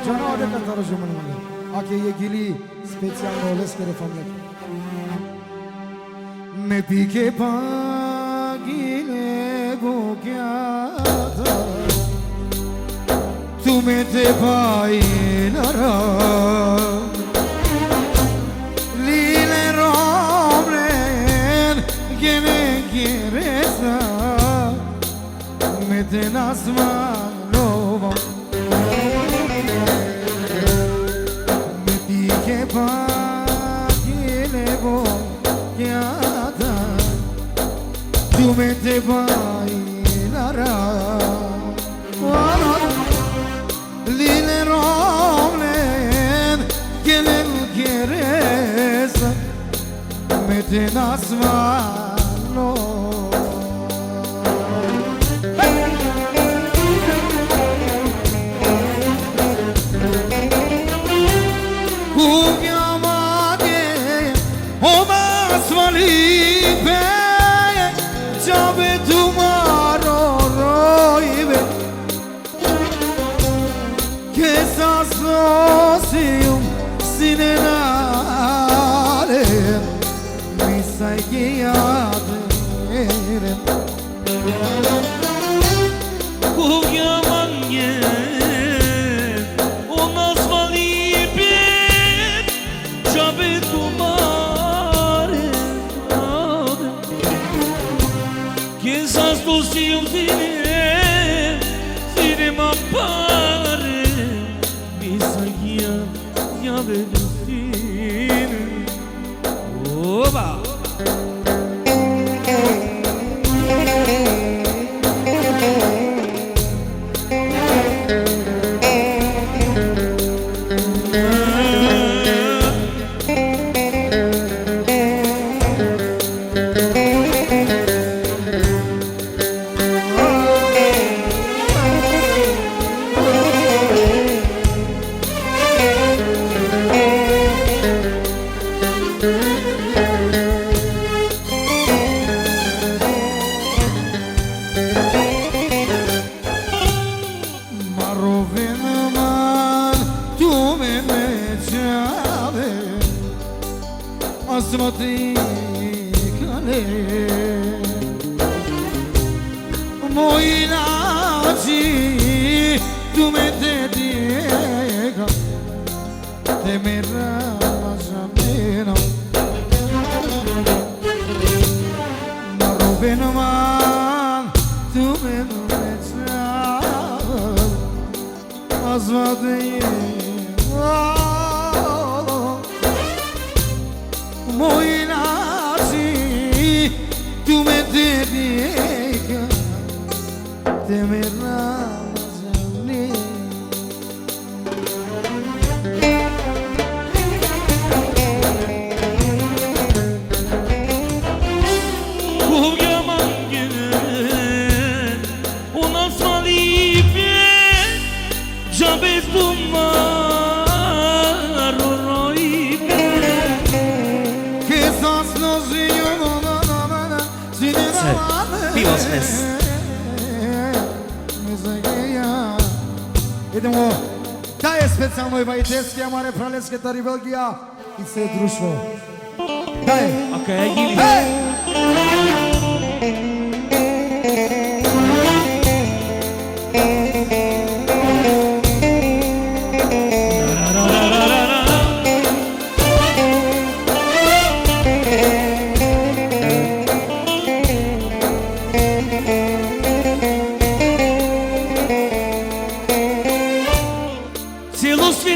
Džana odeka taražumani, ake je gili specijalno Leskere familje. Me pike pagile gogyada, tu me te painara. Te nazvalo me pike pagile gogyada, tu me te bailara. Lile romlen gelen gereza me te nazvalo. Svalipe, džabe tumaro rojve, che s'associo sinenale, mi sai guiare. Kugyamanye, ona svalipe, džabe tumaro. Dosim sine m'appare, mi sai ya vedustine. Oba! Смотри, кале, мои ночи, tu me dedica, te me ramazamena, ma robeno man, tu me mezzava, azvade. Moji naci, tu me dedica, te me ramazani. Kuhyaman gelen, ona svalipe, džabe tumaro rojve. Pivos Fest. Idemo, ta je specijalno Vajteski, Amare Praleske, Tari Belgija i sve društvo. Daj! Okay, gili. Hej!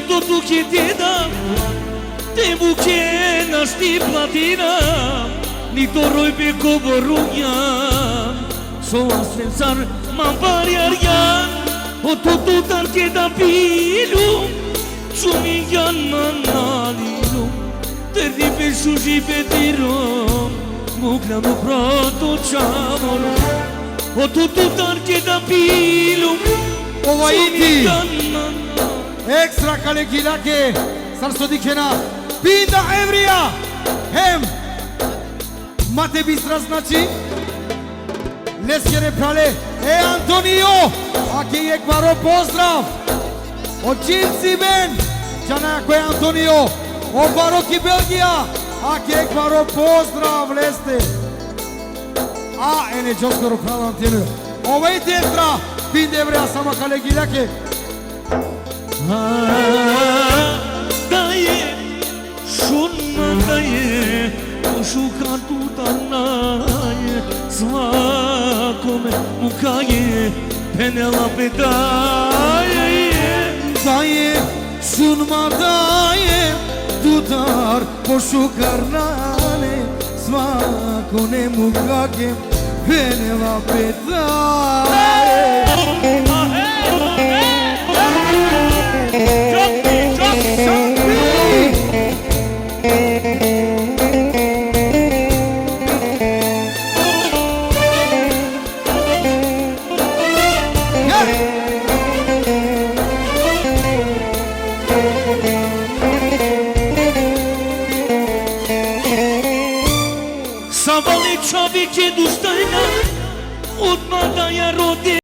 Totul che ti dà, tempo che nasci platina, ni torroi pe coborugna, so a pensar ma pari arian, o tutto tal che da pilu, sumiglian manalilu, te di pe suji pe tiro, smukljano protočavor O tutu tarke da pilum Ova iti Danna Ekstra kalegilake Sarsodikena Pinda Evrija Hem Mate bistra znači Leskere prale Antonio Aki ekvaro pozdrav Od Čilci Ben Čana ko je Antonio Od Baroki Belgija Aki ekvaro pozdrav Leste A ene Čoskoro pravo Antonio Ova iti ekstra Pinda Evrija sama kalegilake Da je šunna da je Šuka tutanaje Svakome mukaje Penelope daje Daje sunma daje Tutar pošukarnane Svako ne mukake Penelope daje Savali čovjek je dostojna Odmah da je rodi